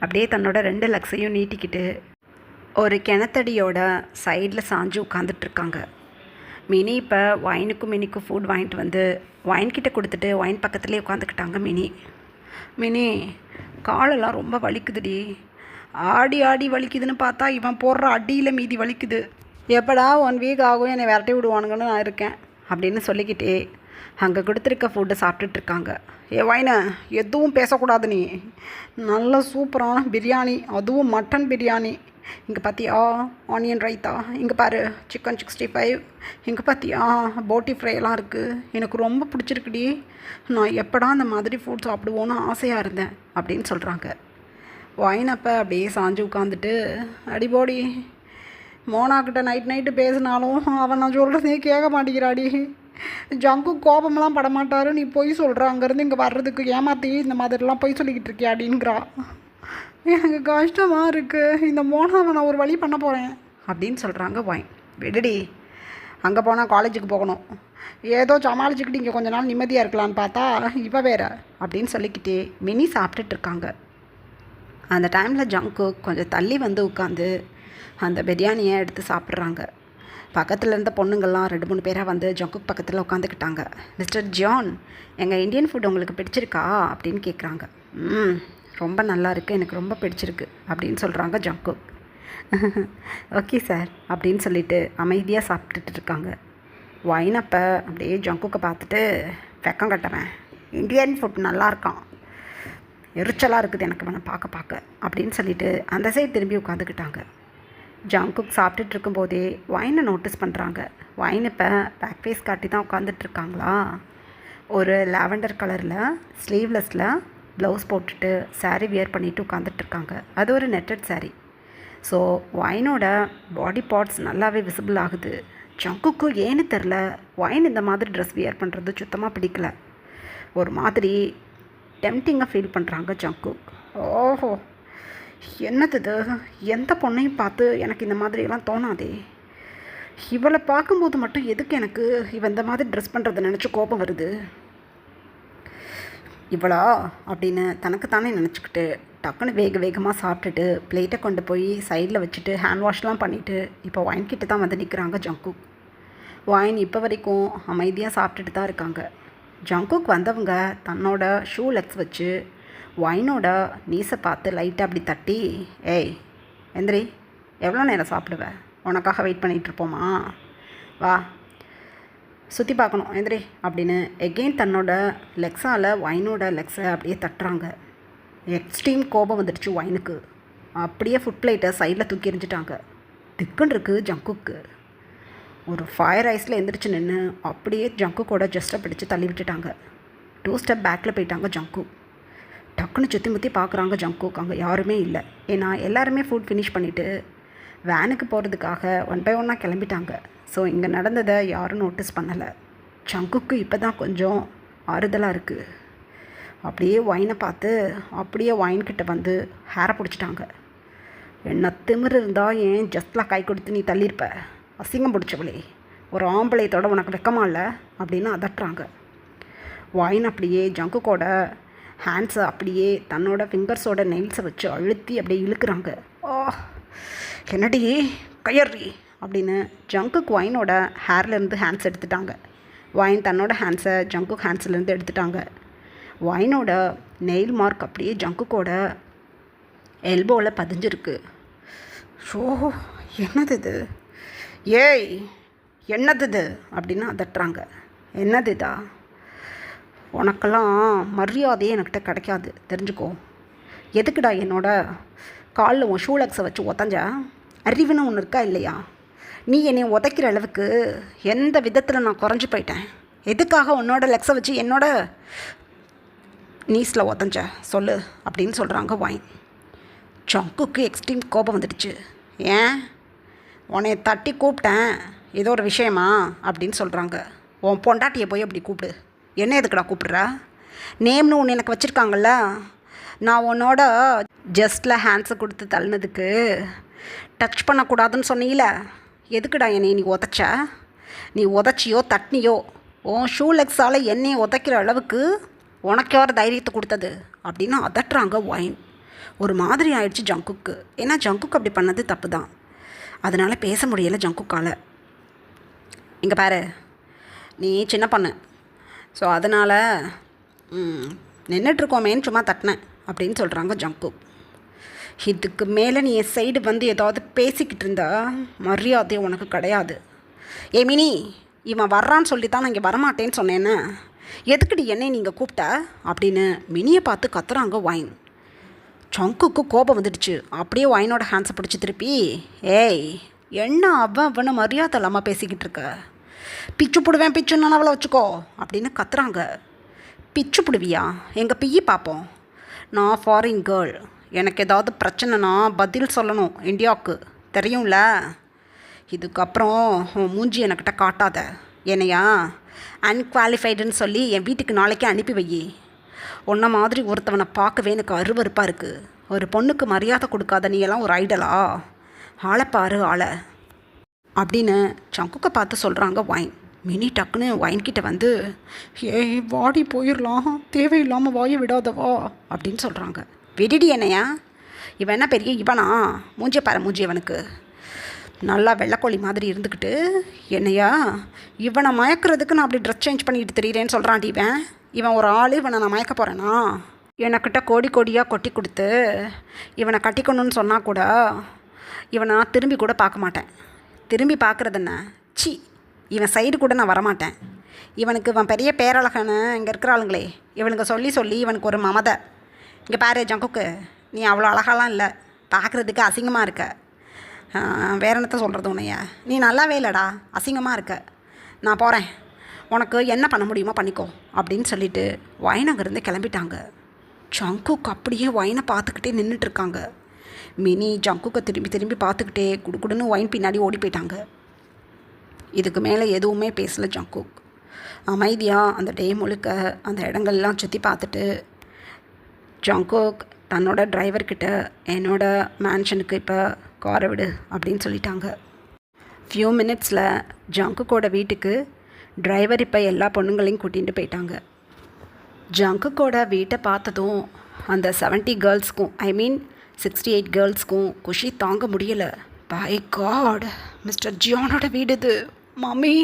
அப்படியே தன்னோட 2 லெக்ஸையும் நீட்டிக்கிட்டு ஒரு கிணத்தடியோட சைடில் சாஞ்சு உட்காந்துட்ருக்காங்க. மினி இப்போ வைனுக்கும் மினிக்கும் ஃபுட் வாங்கிட்டு வந்து வைன்கிட்ட கொடுத்துட்டு வைன் பக்கத்துலேயே உட்காந்துக்கிட்டாங்க. மினி காலெல்லாம் ரொம்ப வலிக்குதுடி, ஆடி ஆடி வலிக்குதுன்னு பார்த்தா இவன் போடுற அடியில் மீதி வலிக்குது, எப்படா 1 வீக் ஆகும் என்னை விரட்டி விடுவானுங்கன்னு நான் இருக்கேன் அப்படின்னு சொல்லிக்கிட்டே அங்கே கொடுத்துருக்க ஃபுட்டை சாப்பிட்டுட்ருக்காங்க. ஏ வைன, எதுவும் பேசக்கூடாது நீ. நல்ல சூப்பரான பிரியாணி, அதுவும் மட்டன் பிரியாணி. இங்கே பார்த்தியா ஆனியன் ரைத்தா, இங்கே பாரு சிக்கன் 65, இங்கே பார்த்தியா போட்டி ஃப்ரைலாம் இருக்குது. எனக்கு ரொம்ப பிடிச்சிருக்குடி. நான் எப்படா அந்த மாதிரி ஃபுட் சாப்பிடுவோன்னு ஆசையாக இருந்தேன் அப்படின்னு சொல்கிறாங்க. வைனப்போ அப்படியே சாஞ்சு உட்காந்துட்டு, அடிபோடி மோனாக்கிட்ட நைட்டு பேசினாலும் அவன் நான் சொல்கிறதே கேட்க மாட்டேங்கிறாடி. ஜங்கு கோபமெல்லாம் படமாட்டாரு, நீ பொய் சொல்கிற, அங்கேருந்து இங்கே வர்றதுக்கு ஏமாற்றி இந்த மாதிரிலாம் பொய் சொல்லிக்கிட்டு இருக்கியா அப்படிங்கிறா. எனக்கு கஷ்டமாக இருக்குது, இந்த மோனாவை நான் ஒரு வழி பண்ண போகிறேன் அப்படின்னு சொல்கிறாங்க வைன். விடுடி, அங்கே போனால் காலேஜுக்கு போகணும், ஏதோ சமாளிச்சுக்கிட்டு இங்கே கொஞ்ச நாள் நிம்மதியாக இருக்கலான்னு பார்த்தா இவ வேற அப்படின்னு சொல்லிக்கிட்டே மினி சாப்பிட்டுட்ருக்காங்க. அந்த டைமில் ஜங்கு கொஞ்சம் தள்ளி வந்து உட்காந்து அந்த பிரியாணியை எடுத்து சாப்பிட்றாங்க. பக்கத்தில் இருந்த பொண்ணுங்கள்லாம் 2-3 பேராக வந்து ஜங்குக்கு பக்கத்தில் உட்காந்துக்கிட்டாங்க. மிஸ்டர் ஜான், எங்கள் இந்தியன் ஃபுட் உங்களுக்கு பிடிச்சிருக்கா அப்படின்னு கேட்குறாங்க. ரொம்ப நல்லா இருக்குது, எனக்கு ரொம்ப பிடிச்சிருக்கு அப்படின்னு சொல்கிறாங்க ஜங்குக். ஓகே சார் அப்படின்னு சொல்லிட்டு அமைதியாக சாப்பிட்டுட்டு இருக்காங்க. வைனப்போ அப்படியே ஜங்குக்கை பார்த்துட்டு, வெக்கம் கட்டவன், இந்தியன் ஃபுட் நல்லா இருக்கான், எரிச்சலாக இருக்குது எனக்கு வேணா பார்க்க அப்படின்னு சொல்லிட்டு அந்த சைடு திரும்பி உட்காந்துக்கிட்டாங்க. ஜங்குக் சாப்பிட்டுட்டு இருக்கும்போதே வைனை நோட்டீஸ் பண்ணுறாங்க. வைன் இப்போ பேக் ஃபேஸ் காட்டி தான் உட்காந்துட்ருக்காங்களா. ஒரு லாவெண்டர் கலரில் ஸ்லீவ்லெஸில் ப்ளவுஸ் போட்டுட்டு சாரீ வியர் பண்ணிவிட்டு உட்காந்துட்ருக்காங்க. அது ஒரு நெட்டட் சாரீ. ஸோ வைனோட பாடி பார்ட்ஸ் நல்லாவே விசிபிள் ஆகுது. ஜங்குக்கு ஏன்னு தெரில, வைன் இந்த மாதிரி ட்ரெஸ் வியர் பண்ணுறது சுத்தமாக பிடிக்கல. ஒரு மாதிரி டெம்டிங்காக ஃபீல் பண்ணுறாங்க ஜங்குக். ஓஹோ, என்னது இது, எந்த பொண்ணையும் பார்த்து எனக்கு இந்த மாதிரியெல்லாம் தோணாதே. இவளை பார்க்கும்போது மட்டும் எதுக்கு எனக்கு இவன் இந்த மாதிரி ட்ரெஸ் பண்ணுறதை நினச்சி கோபம் வருது. இவளா அப்படின்னு தனக்குத்தானே நினச்சிக்கிட்டு டக்குன்னு வேகமாக சாப்பிட்டுட்டு பிளேட்டை கொண்டு போய் சைடில் வச்சுட்டு ஹேண்ட் வாஷ்லாம் பண்ணிவிட்டு இப்போ வைன் கிட்ட தான் வந்து நிற்கிறாங்க ஜங்குக். வைன் இப்போ வரைக்கும் அமைதியாக சாப்பிட்டுட்டு தான் இருக்காங்க. ஜங்குக் வந்தவங்க தன்னோட ஷூ லெக்ஸ் வச்சு வைனோட நீஸை பார்த்து லைட்டாக அப்படி தட்டி, ஏய் எந்திரி, எவ்வளோ நேரம் சாப்பிடுவேன், உனக்காக வெயிட் பண்ணிகிட்ருப்போமா, வா சுற்றி பார்க்கணும் எந்திரி அப்படின்னு எகெயின் தன்னோட லெக்ஸால் வைனோட லெக்ஸை அப்படியே தட்டுறாங்க. எக்ஸ்ட்ரீம் கோபம் வந்துடுச்சு வைனுக்கு. அப்படியே ஃபுட் பிளேட்டை சைடில் தூக்கி எறிஞ்சிட்டாங்க. திக்குன்னு இருக்குது ஜங்குக்கு. ஒரு ஃபயர் ஐஸில் எந்திரிச்சு நின்று அப்படியே ஜங்குக்கோட ஜஸ்ட்டை பிடிச்சி தள்ளி விட்டுட்டாங்க. 2 ஸ்டெப் பேக்கில் போயிட்டாங்க ஜங்கு. டக்குன்னு சுற்றி முற்றி பார்க்குறாங்க ஜங்குக், அங்கே யாருமே இல்லை. ஏன்னா எல்லாருமே ஃபுட் ஃபினிஷ் பண்ணிவிட்டு வேனுக்கு போகிறதுக்காக 1 by 1 கிளம்பிட்டாங்க. ஸோ இங்கே நடந்ததை யாரும் நோட்டீஸ் பண்ணலை. ஜங்குக்கு இப்போ தான் கொஞ்சம் ஆறுதலாக இருக்குது. அப்படியே வைனை பார்த்து அப்படியே வைன்கிட்ட வந்து ஹேரை பிடிச்சிட்டாங்க. என்ன திமிரு இருந்தால் ஏன் ஜஸ்ட்லாம் கை கொடுத்து நீ தள்ளியிருப்ப, அசிங்கம் பிடிச்சவளே, ஒரு ஆம்பளையத்தோட உனக்கு வெக்கமா இல்லை அப்படின்னு அதட்டுறாங்க. வைன் அப்படியே ஜங்குக்கோட ஹேண்ட்ஸை அப்படியே தன்னோட ஃபிங்கர்ஸோட நெயில்ஸை வச்சு அழுத்தி அப்படியே இழுக்கிறாங்க. ஓ என்னடி கையறி அப்படின்னு ஜங்குக் வைனோட ஹேர்லேருந்து ஹேண்ட்ஸ் எடுத்துட்டாங்க. வைன் தன்னோட ஹேண்ட்ஸை ஜங்குக் ஹேண்ட்ஸ்லேருந்து எடுத்துட்டாங்க. வைனோட நெயில் மார்க் அப்படியே ஜங்குக்கோட எல்போவில் பதிஞ்சிருக்கு. ஷோ என்னது இது, ஏய் என்னது இது அப்படின்னு அதட்டுறாங்க. என்னது இதா, உனக்கெல்லாம் மரியாதையே என்கிட்ட கிடைக்காது தெரிஞ்சுக்கோ. எதுக்குடா என்னோட காலில் உன் ஷூலக்ஸை வச்சு உதஞ்சா, அறிவுன்னு ஒன்று இருக்கா இல்லையா? நீ என்னை உதைக்கிற அளவுக்கு எந்த விதத்தில் நான் குறைஞ்சி போயிட்டேன்? எதுக்காக உன்னோட லெக்ஸை வச்சு என்னோட நீஸில் உதஞ்ச சொல்லு அப்படின்னு சொல்கிறாங்க வைன். ஜங்குக்கு எக்ஸ்ட்ரீம் கோபம் வந்துடுச்சு. ஏன் உன்னை தட்டி கூப்பிட்டேன், ஏதோ ஒரு விஷயமா அப்படின்னு சொல்கிறாங்க. உன் பொண்டாட்டியை போய் அப்படி கூப்பிடு, என்ன எதுக்குடா கூப்பிட்ற? நேம்னு ஒன்று எனக்கு வச்சுருக்காங்கல்ல, நான் உன்னோட ஜஸ்ட்டில் ஹேண்ட்ஸை கொடுத்து தள்ளினதுக்கு டச் பண்ணக்கூடாதுன்னு சொன்னீங்கள, எதுக்குடா என்னை நீ உதச்ச? நீ உதச்சியோ தட்டினியோ, உன் ஷூ லெக்ஸால் என்னையை உதைக்கிற அளவுக்கு உனக்கு யார் தைரியத்தை கொடுத்தது அப்படின்னு அதட்டுறாங்க வைன். ஒரு மாதிரி ஆயிடுச்சு ஜங்குக்கு. ஏன்னா ஜங்குக்கு அப்படி பண்ணது தப்பு தான். அதனால் பேச முடியலை ஜங்குக்கால். இங்கே பாரு, நீ சின்ன பொண்ணு, ஸோ அதனால் நின்றுட்டுருக்கோமேன்னு சும்மா தட்டினேன் அப்படின்னு சொல்கிறாங்க ஜங்கு. இதுக்கு மேலே நீ என் சைடு வந்து ஏதாவது பேசிக்கிட்டு இருந்தா மரியாதை உனக்கு கிடையாது. ஏ மினி, இவன் வர்றான்னு சொல்லி தான் நான் இங்கே வரமாட்டேன்னு சொன்னேன்னு. எதுக்குடி என்னை நீங்கள் கூப்பிட்ட அப்படின்னு மினியை பார்த்து கத்துறாங்க ஒயின். சங்குக்கு கோபம் வந்துடுச்சு. அப்படியே ஒயினோட ஹேண்ட்ஸை பிடிச்சி திருப்பி, ஏய் என்ன அவனை மரியாதை இல்லாமல் பேசிக்கிட்டு இருக்க, பிச்சு போடுவேன் பிச்சுன்னு அவளை வச்சுக்கோ அப்படின்னு கத்துறாங்க. பிச்சு பிடுவியா? எங்கள் பிய்யி பார்ப்போம். நான் ஃபாரின் கேர்ள், எனக்கு ஏதாவது பிரச்சனைனா பதில் சொல்லணும் இந்தியாவுக்கு, தெரியும்ல. இதுக்கப்புறம் உன் மூஞ்சி என்கிட்ட காட்டாத. என்னையா அன்குவாலிஃபைடுன்னு சொல்லி என் வீட்டுக்கு நாளைக்கே அனுப்பி வை. உன்ன மாதிரி ஒருத்தவனை பார்க்கவே எனக்கு அருவருப்பாக இருக்குது. ஒரு பொண்ணுக்கு மரியாதை கொடுக்காத நீ எல்லாம் ஒரு ஐடலா? ஆளைப்பாரு ஆளை அப்படின்னு சங்குக்கை பார்த்து சொல்கிறாங்க ஒயின். மினி டக்குன்னு ஒயின்கிட்ட வந்து, ஏய் வாடி போயிடலாம், தேவையில்லாமல் வாயை விடாதவா அப்படின்னு சொல்கிறாங்க. விடிடி என்னையா, இவன் என்ன பெரிய இவனா? மூஞ்சிய பாரு மூஞ்சி, இவனுக்கு நல்லா வெள்ளைக்கோழி மாதிரி இருந்துக்கிட்டு என்னையா இவனை மயக்கிறதுக்கு நான் அப்படி ட்ரெஸ் சேஞ்ச் பண்ணிக்கிட்டு தெரியுறேன்னு சொல்கிறான். இவன் ஒரு ஆள், இவனை நான் மயக்க போகிறேன்னா? எனக்கிட்ட கோடி கோடியாக கொட்டி கொடுத்து இவனை கட்டிக்கணும்னு சொன்னால் கூட இவனை நான் திரும்பி கூட பார்க்க மாட்டேன். திரும்பி பார்க்குறது என்ன? சி, இவன் சைடு கூட நான் வரமாட்டேன். இவனுக்கு இவன் பெரிய பேரழகன்னு இங்கே இருக்கிற ஆளுங்களே இவனுக்கு சொல்லி சொல்லி இவனுக்கு ஒரு மமதை. இங்கே பாரு ஜங்குக்கு, நீ அவ்வளோ அழகாலாம் இல்லை, பார்க்குறதுக்கு அசிங்கமாக இருக்க. வேற என்னத்த சொல்கிறது உன்னைய, நீ நல்லாவே இல்லைடா, அசிங்கமாக இருக்க. நான் போகிறேன், உனக்கு என்ன பண்ண முடியுமோ பண்ணிக்கோ அப்படின்னு சொல்லிட்டு ஒயின் அங்கேருந்து கிளம்பிட்டாங்க. ஜங்குக்கு அப்படியே ஒயினை பார்த்துக்கிட்டே நின்றுட்டுருக்காங்க. மினி ஜங்குக்கை திரும்பி திரும்பி பார்த்துக்கிட்டே குடுக்குடுன்னு ஒயின் பின்னாடி ஓடி போயிட்டாங்க. இதுக்கு மேலே எதுவுமே பேசலை ஜங்குக். அமைதியாக அந்த டே முழுக்க அந்த இடங்கள்லாம் சுற்றி பார்த்துட்டு ஜங்குக் தன்னோட டிரைவர்கிட்ட என்னோட மேன்ஷனுக்கு இப்போ காரை விடு அப்படின்னு சொல்லிட்டாங்க. ஃபியூ மினிட்ஸில் ஜங்குக்கோட வீட்டுக்கு டிரைவர் இப்போ எல்லா பொண்ணுங்களையும் கூட்டிகிட்டு போயிட்டாங்க. ஜங்குக்கோட வீட்டை பார்த்ததும் அந்த 70 கேர்ள்ஸ்க்கும், ஐ மீன் 68 கேர்ள்ஸ்க்கும் குஷி தாங்க முடியலை. பை காட், மிஸ்டர் ஜியானோட வீடு இது. மம்மி,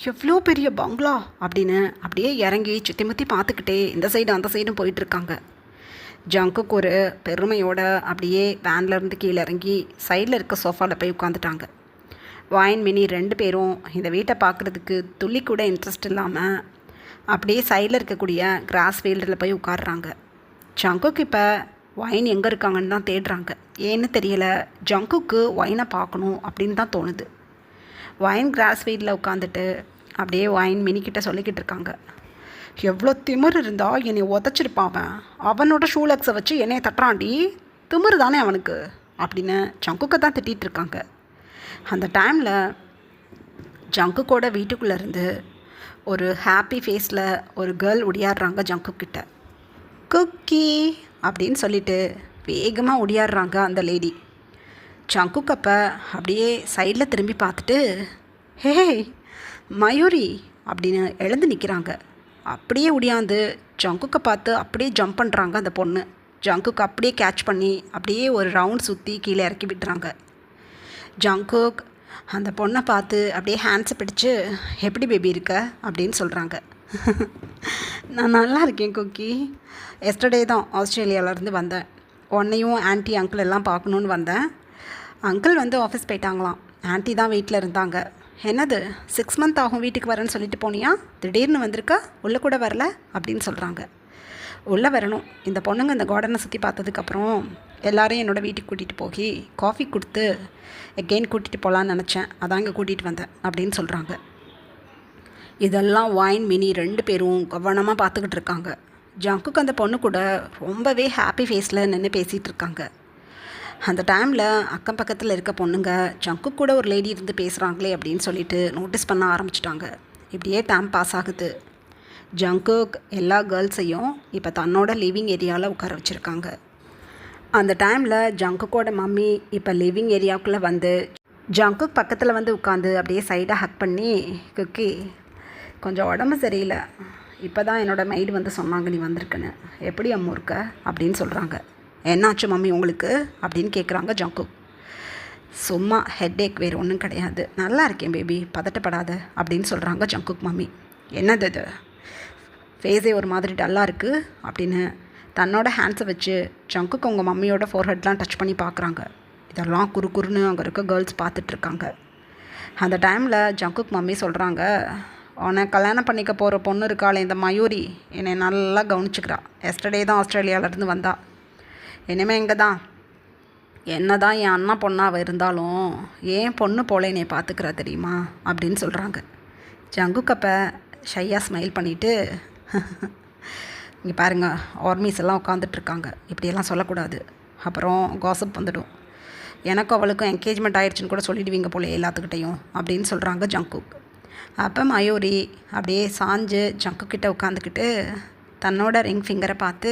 எவ்வளோ பெரிய பங்களா அப்படின்னு அப்படியே இறங்கி சுற்றி முற்றி பார்த்துக்கிட்டே இந்த சைடு அந்த சைடும் போயிட்டுருக்காங்க. ஜங்குக்கு ஒரு பெருமையோட அப்படியே வேன்லேருந்து கீழே இறங்கி சைடில் இருக்க சோஃபாவில் போய் உட்காந்துட்டாங்க. ஒயின் மினி 2 பேரும் இந்த வீட்டை பார்க்குறதுக்கு துள்ளி கூட இன்ட்ரெஸ்ட் இல்லாமல் அப்படியே சைடில் இருக்கக்கூடிய கிராஸ் ஃபீல்டில் போய் உட்காடுறாங்க. ஜங்குக்கு இப்போ ஒயின் எங்கே இருக்காங்கன்னு தான் தேடுறாங்க. ஏன்னு தெரியலை, ஜங்குக்கு ஒயினை பார்க்கணும் அப்படின்னு தான் தோணுது. ஒயின் கிராஸ் ஃபீல்டில் உட்காந்துட்டு அப்படியே ஒயின் மினிக்கிட்ட சொல்லிக்கிட்டு இருக்காங்க. எவ்வளோ திமிர் இருந்தால் என்னை உதச்சிருப்பான் அவன், அவனோட ஷூலக்ஸை வச்சு என்னையை தட்டுறாண்டி, திமிரு தானே அவனுக்கு அப்படின்னு ஜங்குக்கை தான் திட்டிகிட்டு இருக்காங்க. அந்த டைமில் ஜங்குக்கோட வீட்டுக்குள்ளேருந்து ஒரு ஹாப்பி ஃபேஸில் ஒரு கேர்ள் ஒடியாடுறாங்க ஜங்குக்கிட்ட. குக்கி அப்படின்னு சொல்லிட்டு வேகமாக ஒடியாடுறாங்க அந்த லேடி. ஜங்குக் அப்போ அப்படியே சைடில் திரும்பி பார்த்துட்டு, ஹே மயூரி அப்படின்னு எழுந்து நிற்கிறாங்க. அப்படியே ஒடியாந்து ஜங்குக்கை பார்த்து அப்படியே ஜம்ப் பண்ணுறாங்க அந்த பொண்ணு. ஜங்குக்கு அப்படியே கேட்ச் பண்ணி அப்படியே ஒரு ரவுண்ட் சுற்றி கீழே இறக்கி விட்டுறாங்க. ஜங்குக் அந்த பொண்ணை பார்த்து அப்படியே ஹேண்ட்ஸை பிடிச்சு, எப்படி பேபி இருக்க அப்படின்னு சொல்கிறாங்க. நான் நல்லா இருக்கேன் குக்கி, எஸ்டர்டே தான் ஆஸ்திரேலியாவிலேருந்து வந்தேன். உன்னையும் ஆன்ட்டி அங்கிள் எல்லாம் பார்க்கணுன்னு வந்தேன். அங்கிள் வந்து ஆஃபீஸ் போயிட்டாங்களாம், ஆன்ட்டி தான் வீட்டில் இருந்தாங்க. என்னது 6 மந்த் ஆகும் வீட்டுக்கு வரேன்னு சொல்லிட்டு போனியா, திடீர்னு வந்திருக்கா, உள்ளே கூட வரல அப்படின்னு சொல்கிறாங்க. உள்ளே வரணும், இந்த பொண்ணுங்க இந்த கார்டனை சுற்றி பார்த்ததுக்கப்புறம் எல்லோரையும் என்னோடய வீட்டுக்கு கூட்டிகிட்டு போய் காஃபி கொடுத்து எகெயின் கூட்டிகிட்டு போகலான்னு நினச்சேன், அதான் இங்கே கூட்டிகிட்டு வந்தேன் அப்படின்னு சொல்கிறாங்க. இதெல்லாம் ஒயின் மினி 2 பேரும் கவனமாக பார்த்துக்கிட்டு இருக்காங்க. ஜங்குக்கு அந்த பொண்ணு கூட ரொம்பவே ஹாப்பி ஃபேஸில் நின்று பேசிகிட்டு இருக்காங்க. அந்த டைமில் அக்கம் பக்கத்தில் இருக்க பொண்ணுங்க ஜங்குக்கு கூட ஒரு லேடி இருந்து பேசுகிறாங்களே அப்படின்னு சொல்லிட்டு நோட்டீஸ் பண்ண ஆரம்பிச்சிட்டாங்க. இப்படியே டைம் பாஸ் ஆகுது. ஜங்குக் எல்லா கேர்ள்ஸையும் இப்போ தன்னோட லிவிங் ஏரியாவில் உட்கார வச்சுருக்காங்க. அந்த டைமில் ஜங்குக்கோட மம்மி இப்போ லிவிங் ஏரியாவுக்குள்ளே வந்து ஜங்குக் பக்கத்தில் வந்து உட்காந்து அப்படியே சைடாக ஹக் பண்ணி, குக்கி கொஞ்சம் உடம்பு சரியில்லை, இப்போ தான் என்னோடய மெய்டு வந்து சொன்னாங்க நீ வந்திருக்குன்னு, எப்படி அம்மு இருக்க அப்படின்னு சொல்கிறாங்க. என்னாச்சு மம்மி உங்களுக்கு அப்படின்னு கேட்குறாங்க ஜங்குக். சும்மா ஹெட்டேக், வேறு ஒன்றும் கிடையாது, நல்லா இருக்கேன் பேபி, பதட்டப்படாத அப்படின்னு சொல்கிறாங்க ஜங்குக் மம்மி. என்னது இது, ஃபேஸே ஒரு மாதிரி டல்லாக இருக்குது அப்படின்னு தன்னோட ஹேண்ட்ஸை வச்சு ஜங்குக் உங்கள் மம்மியோட ஃபோர்ஹெட்லாம் டச் பண்ணி பார்க்குறாங்க. இதெல்லாம் குறுன்னு அங்கே இருக்க கேர்ள்ஸ் பார்த்துட்ருக்காங்க. அந்த டைமில் ஜங்குக் மம்மி சொல்கிறாங்க, உன்னை கல்யாணம் பண்ணிக்க போகிற பொண்ணு இருக்காளே இந்த மயூரி என்னை நல்லா கவனிச்சுக்கிறா. எஸ்டர்டே தான் ஆஸ்திரேலியாவிலேருந்து வந்தா. இனிமேல் இங்கே தான் என்ன தான் என் அண்ணா பொண்ணாக இருந்தாலும் ஏன் பொண்ணு போல என்னை பார்த்துக்கிறா தெரியுமா அப்படின்னு சொல்கிறாங்க. ஜங்குக் அப்போ ஷையாக ஸ்மைல் பண்ணிவிட்டு, இங்கே பாருங்கள் ஆர்மிஸ் எல்லாம் உட்காந்துட்ருக்காங்க, இப்படியெல்லாம் சொல்லக்கூடாது, அப்புறம் காசிப் வந்துடும், எனக்கும் அவளுக்கும் என்கேஜ்மெண்ட் ஆயிடுச்சுன்னு கூட சொல்லிடுவீங்க போல எல்லாத்துக்கிட்டையும் அப்படின்னு சொல்கிறாங்க ஜங்குக். அப்போ மயூரி அப்படியே சாஞ்சு ஜங்குக்கிட்ட உட்காந்துக்கிட்டு தன்னோட ரிங் ஃபிங்கரை பார்த்து,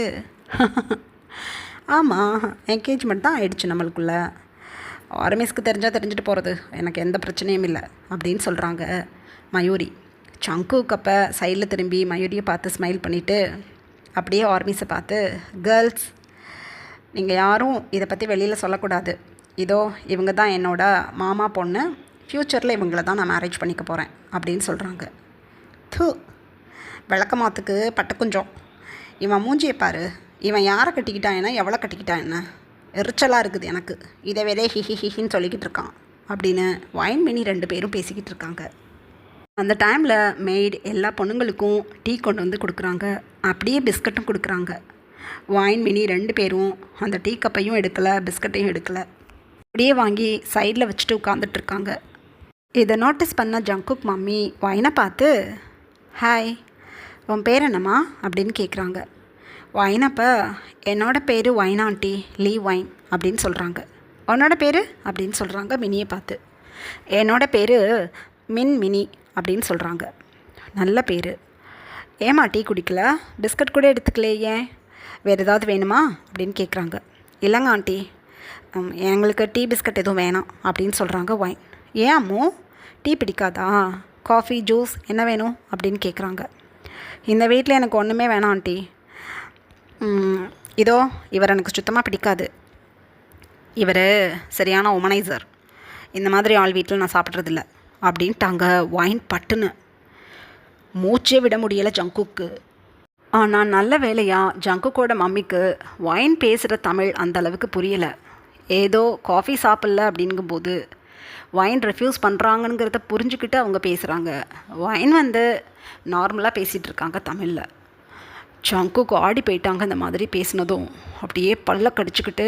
ஆமாம் என்கேஜ்மெண்ட் தான் ஆயிடுச்சு நம்மளுக்குள்ளே, ஆர்மிஸ்க்கு தெரிஞ்சால் தெரிஞ்சுட்டு போகிறது, எனக்கு எந்த பிரச்சனையும் இல்லை அப்படின்னு சொல்கிறாங்க மயூரி. ஜங்குக் அப்போ சைடில் திரும்பி மயூரியை பார்த்து ஸ்மைல் பண்ணிவிட்டு அப்படியே ஆர்மிஸை பார்த்து, கேர்ள்ஸ் நீங்கள் யாரும் இதை பற்றி வெளியில் சொல்லக்கூடாது, இதோ இவங்க தான் என்னோட மாமா பொண்ணு, ஃப்யூச்சரில் இவங்கள தான் நான் மேரேஜ் பண்ணிக்க போகிறேன் அப்படின்னு சொல்கிறாங்க. விளக்கமாத்துக்கு பட்டக்குஞ்சம், இவன் மூஞ்சியை பாரு, இவன் யாரை கட்டிக்கிட்டான் என்ன, எவ்வளோ கட்டிக்கிட்டான் என்ன, எரிச்சலாக இருக்குது எனக்கு, இதை வேறே ஹிஹின்னு சொல்லிக்கிட்டு இருக்கான் அப்படின்னு வைன் மினி 2 பேரும் பேசிக்கிட்டு இருக்காங்க. அந்த டைமில் மெய்டு எல்லா பொண்ணுங்களுக்கும் டீ கொண்டு வந்து கொடுக்குறாங்க, அப்படியே பிஸ்கட்டும் கொடுக்குறாங்க. வைன் மினி 2 பேரும் அந்த டீ கப்பையும் எடுக்கலை, பிஸ்கட்டையும் எடுக்கலை, அப்படியே வாங்கி சைடில் வச்சுட்டு உட்காந்துட்ருக்காங்க. இதை நோட்டீஸ் பண்ண ஜங்குக் மம்மி வைனை பார்த்து, ஹாய் உன் பேர் என்னம்மா அப்படின்னு கேட்குறாங்க. வைனப்போ என்னோட பேர் வைன் ஆண்டி, லீ வைன் அப்படின்னு சொல்கிறாங்க. உன்னோட பேர் அப்படின்னு சொல்கிறாங்க மினியை பார்த்து. என்னோட பேர் மினி அப்படின்னு சொல்கிறாங்க. நல்ல பேர். ஏம்மா டீ குடிக்கல, பிஸ்கட் கூட எடுத்துக்கலே, ஏன் வேறு ஏதாவது வேணுமா அப்படின்னு கேட்குறாங்க. இல்லைங்க ஆண்டி, எங்களுக்கு டீ பிஸ்கட் எதுவும் வேணாம் அப்படின்னு சொல்கிறாங்க வைன். ஏன் அம்மோ டீ பிடிக்காதா, காஃபி ஜூஸ் என்ன வேணும் அப்படின்னு கேட்குறாங்க. இந்த வீட்டில் எனக்கு ஒன்றுமே வேணாம் ஆண்டி, இதோ இவர் எனக்கு சுத்தமாக பிடிக்காது, இவர் சரியான உமனைசர், இந்த மாதிரி ஆள் வீட்டில் நான் சாப்பிட்றதில்ல அப்படின்ட்டாங்க வைன். பட்டுன்னு மூச்சே விட முடியலை ஜங்குக்கு. ஆனால் நல்ல வேலையாக ஜங்குக்கோட மம்மிக்கு வைன் பேசுகிற தமிழ் அந்தளவுக்கு புரியலை. ஏதோ காஃபி சாப்பிட்ல அப்படிங்கும்போது வைன் ரெஃப்யூஸ் பண்ணுறாங்கங்கிறத புரிஞ்சுக்கிட்டு அவங்க பேசுகிறாங்க. வைன் நார்மலாக பேசிகிட்டு இருக்காங்க தமிழில். ஜங்குக்கு ஆடி போயிட்டாங்க இந்த மாதிரி பேசினதும். அப்படியே பல்ல கடிச்சிக்கிட்டு,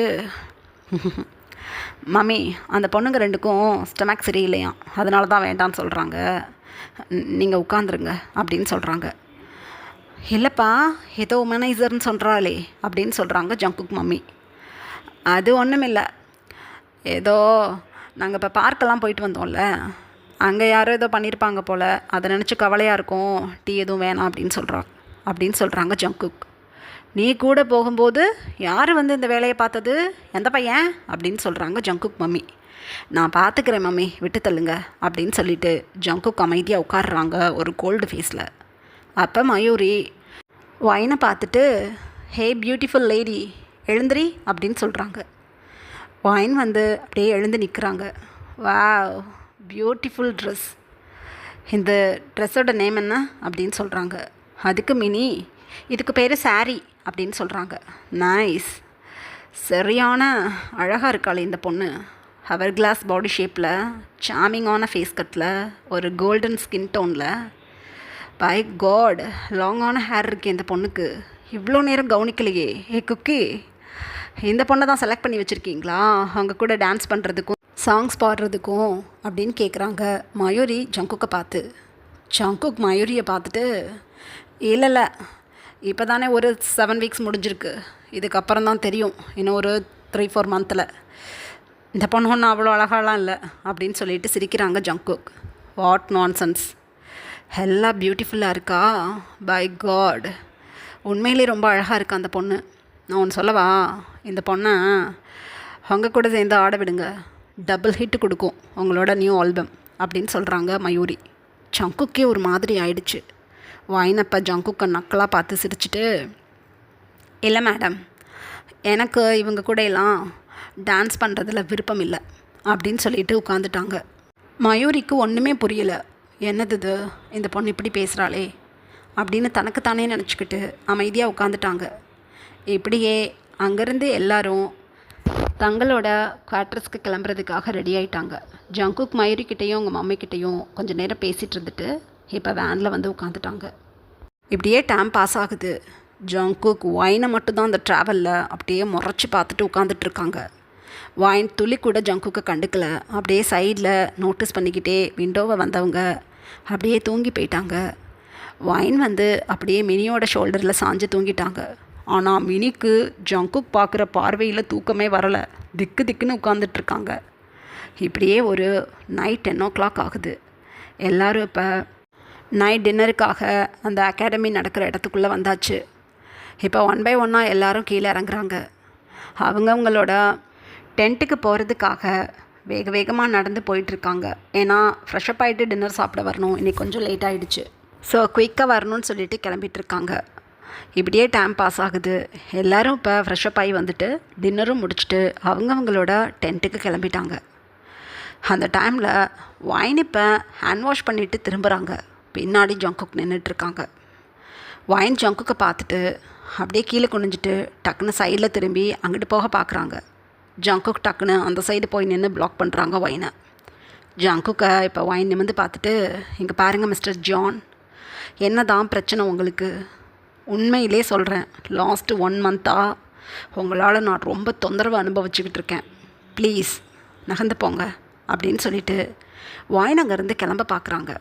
மம்மி அந்த பொண்ணுங்க 2க்கும் ஸ்டமக் சரியில்லையா, அதனால தான் வேண்டான்னு சொல்கிறாங்க, நீங்கள் உட்காந்துருங்க அப்படின்னு சொல்கிறாங்க. இல்லைப்பா ஏதோ உமனைசர்னு சொல்கிறாளே அப்படின்னு சொல்கிறாங்க ஜங்குக் மம்மி. அது ஒன்றும் இல்லை, ஏதோ நாங்கள் இப்போ பார்க்கெல்லாம் போயிட்டு வந்தோம்ல, அங்கே யாரோ ஏதோ பண்ணியிருப்பாங்க போல், அதை நினச்சி கவலையாக இருக்கும், டீ எதுவும் வேணாம் அப்படின்னு சொல்கிறாங்க ஜங்குக். நீ கூட போகும்போது யார் இந்த வேலையை பார்த்தது, எந்த பையன் அப்படின்னு சொல்கிறாங்க ஜங்குக் மம்மி. நான் பார்த்துக்கிறேன் மம்மி, விட்டு தள்ளுங்க அப்படின்னு சொல்லிட்டு ஜங்குக் அமைதியாக உட்காடுறாங்க ஒரு கோல்டு ஃபேஸில். அப்போ மயூரி வைனை பார்த்துட்டு, ஹே பியூட்டிஃபுல் லேடி எழுந்திரி அப்படின்னு சொல்கிறாங்க. வைன் அப்படியே எழுந்து நிற்கிறாங்க. வாவ் பியூட்டிஃபுல் ட்ரெஸ், இந்த ட்ரெஸ்ஸோட நேம் என்ன அப்படின்னு சொல்கிறாங்க. அதுக்கு மினி, இதுக்கு பேர் சாரி அப்படின்னு சொல்கிறாங்க. நைஸ், சரியான அழகாக இருக்காளே இந்த பொண்ணு, ஹவர் கிளாஸ் பாடி ஷேப்பில், சாமிங்கான ஃபேஸ் கட்டில், ஒரு கோல்டன் ஸ்கின் டோனில், பை காட் லாங்கான ஹேர் இருக்குது இந்த பொண்ணுக்கு, இவ்வளோ நேரம் கவனிக்கலையே. ஏ குக்கி, இந்த பொண்ணை தான் செலக்ட் பண்ணி வச்சுருக்கீங்களா அவங்க கூட டான்ஸ் பண்ணுறதுக்கும் சாங்ஸ் பாடுறதுக்கும் அப்படின்னு கேட்குறாங்க மயூரி ஜங்குக்கை பார்த்து. ஜங்குக் மயூரியை பார்த்துட்டு, இல்லை இப்போ தானே ஒரு 7 வீக்ஸ் முடிஞ்சிருக்கு, இதுக்கப்புறம் தான் தெரியும், இன்னும் ஒரு 3-4 மந்தில், இந்த பொண்ணு ஒன்றும் அவ்வளோ அழகாலாம் இல்லை அப்படின்னு சொல்லிட்டு சிரிக்கிறாங்க ஜங்குக். வாட் நான்சென்ஸ், எல்லாம் பியூட்டிஃபுல்லாக இருக்கா, பை காட் உண்மையிலே ரொம்ப அழகாக இருக்கா அந்த பொண்ணு. நான் ஒன்று சொல்லவா, இந்த பொண்ணை அவங்க கூட சேர்ந்து ஆட விடுங்க, டபுள் ஹிட் கொடுக்கும் உங்களோட நியூ ஆல்பம் அப்படின்னு சொல்கிறாங்க மயூரி. ஜங்குக்கே ஒரு மாதிரி ஆயிடுச்சு. வைனப்போ ஜங்குக்கை நக்கலாக பார்த்து சிரிச்சிட்டு, இல்லை மேடம், எனக்கு இவங்க கூட எல்லாம் டான்ஸ் பண்ணுறதுல விருப்பம் இல்லை அப்படின்னு சொல்லிட்டு உட்காந்துட்டாங்க. மயூரிக்கு ஒன்றுமே புரியலை, என்னது இது இந்த பொண்ணு இப்படி பேசுகிறாளே அப்படின்னு தனக்குத்தானே நினச்சிக்கிட்டு அமைதியாக உட்காந்துட்டாங்க. இப்படியே அங்கேருந்து எல்லாரும் தங்களோட குவார்ட்டர்ஸ்க்கு கிளம்புறதுக்காக ரெடி ஆயிட்டாங்க. ஜங்குக் மயூரிக்கிட்டேயும் அவங்க மம்மிக்கிட்டேயும் கொஞ்சம் நேரம் பேசிகிட்டு இருந்துட்டு இப்போ வேனில் வந்து உட்காந்துட்டாங்க. இப்படியே டைம் பாஸ் ஆகுது. ஜங்குக் ஒயினை மட்டும்தான் அந்த ட்ராவலில் அப்படியே முறைச்சி பார்த்துட்டு உட்காந்துட்ருக்காங்க. ஒயின் துளி கூட ஜங்குக்கை கண்டுக்கல. அப்படியே சைடில் நோட்டீஸ் பண்ணிக்கிட்டே விண்டோவை வந்தவங்க அப்படியே தூங்கி போயிட்டாங்க. ஒயின் வந்து அப்படியே மினியோட ஷோல்டரில் சாஞ்சு தூங்கிட்டாங்க. ஆனால் மினிக்கு ஜங்குக் பார்க்குற பார்வையில் தூக்கமே வரலை. திக்கு திக்குன்னு உட்காந்துட்ருக்காங்க. இப்படியே ஒரு நைட் 10 o'clock ஆகுது. எல்லோரும் இப்போ நைட் டின்னருக்காக அந்த அகாடமி நடக்கிற இடத்துக்குள்ளே வந்தாச்சு. இப்போ 1 by 1 எல்லோரும் கீழே இறங்குறாங்க. அவங்கவுங்களோட டென்ட்டுக்கு போகிறதுக்காக வேக வேகமாக நடந்து போயிட்டுருக்காங்க. ஏன்னா ஃப்ரெஷ்அப் ஆகிட்டு டின்னர் சாப்பிட வரணும். இன்றைக்கி கொஞ்சம் லேட் ஆகிடுச்சு. ஸோ குயிக்காக வரணும்னு சொல்லிட்டு கிளம்பிட்டுருக்காங்க. இப்படியே டைம் பாஸ் ஆகுது. எல்லோரும் இப்போ ஃப்ரெஷ்அப் ஆகி வந்துட்டு டின்னரும் முடிச்சுட்டு அவங்கவுங்களோட டென்ட்டுக்கு கிளம்பிட்டாங்க. அந்த டைமில் ஒயின் இப்போ ஹேண்ட் வாஷ் பண்ணிவிட்டு திரும்புகிறாங்க. பின்னாடி ஜங்குக் நின்றுட்டுருக்காங்க. ஒயின் ஜங்குக்கை பார்த்துட்டு அப்படியே கீழே குனிஞ்சிட்டு டக்குன்னு சைடில் திரும்பி அங்கிட்டு போக பார்க்குறாங்க. ஜங்குக் டக்குன்னு அந்த சைடு போய் நின்று பிளாக் பண்ணுறாங்க ஒயினை. ஜங்குக்கை இப்போ ஒயின் நிமிர்ந்து பார்த்துட்டு, இங்கே பாருங்கள் மிஸ்டர் ஜான், என்ன தான் பிரச்சனை உங்களுக்கு? உண்மையிலே சொல்கிறேன், லாஸ்ட்டு 1 month-ஆ உங்களால் நான் ரொம்ப தொந்தரவு அனுபவிச்சுக்கிட்டு இருக்கேன். ப்ளீஸ் நகர்ந்து போங்க அப்படின்னு சொல்லிட்டு ஒயின் அங்கேருந்து கிளம்ப பார்க்குறாங்க.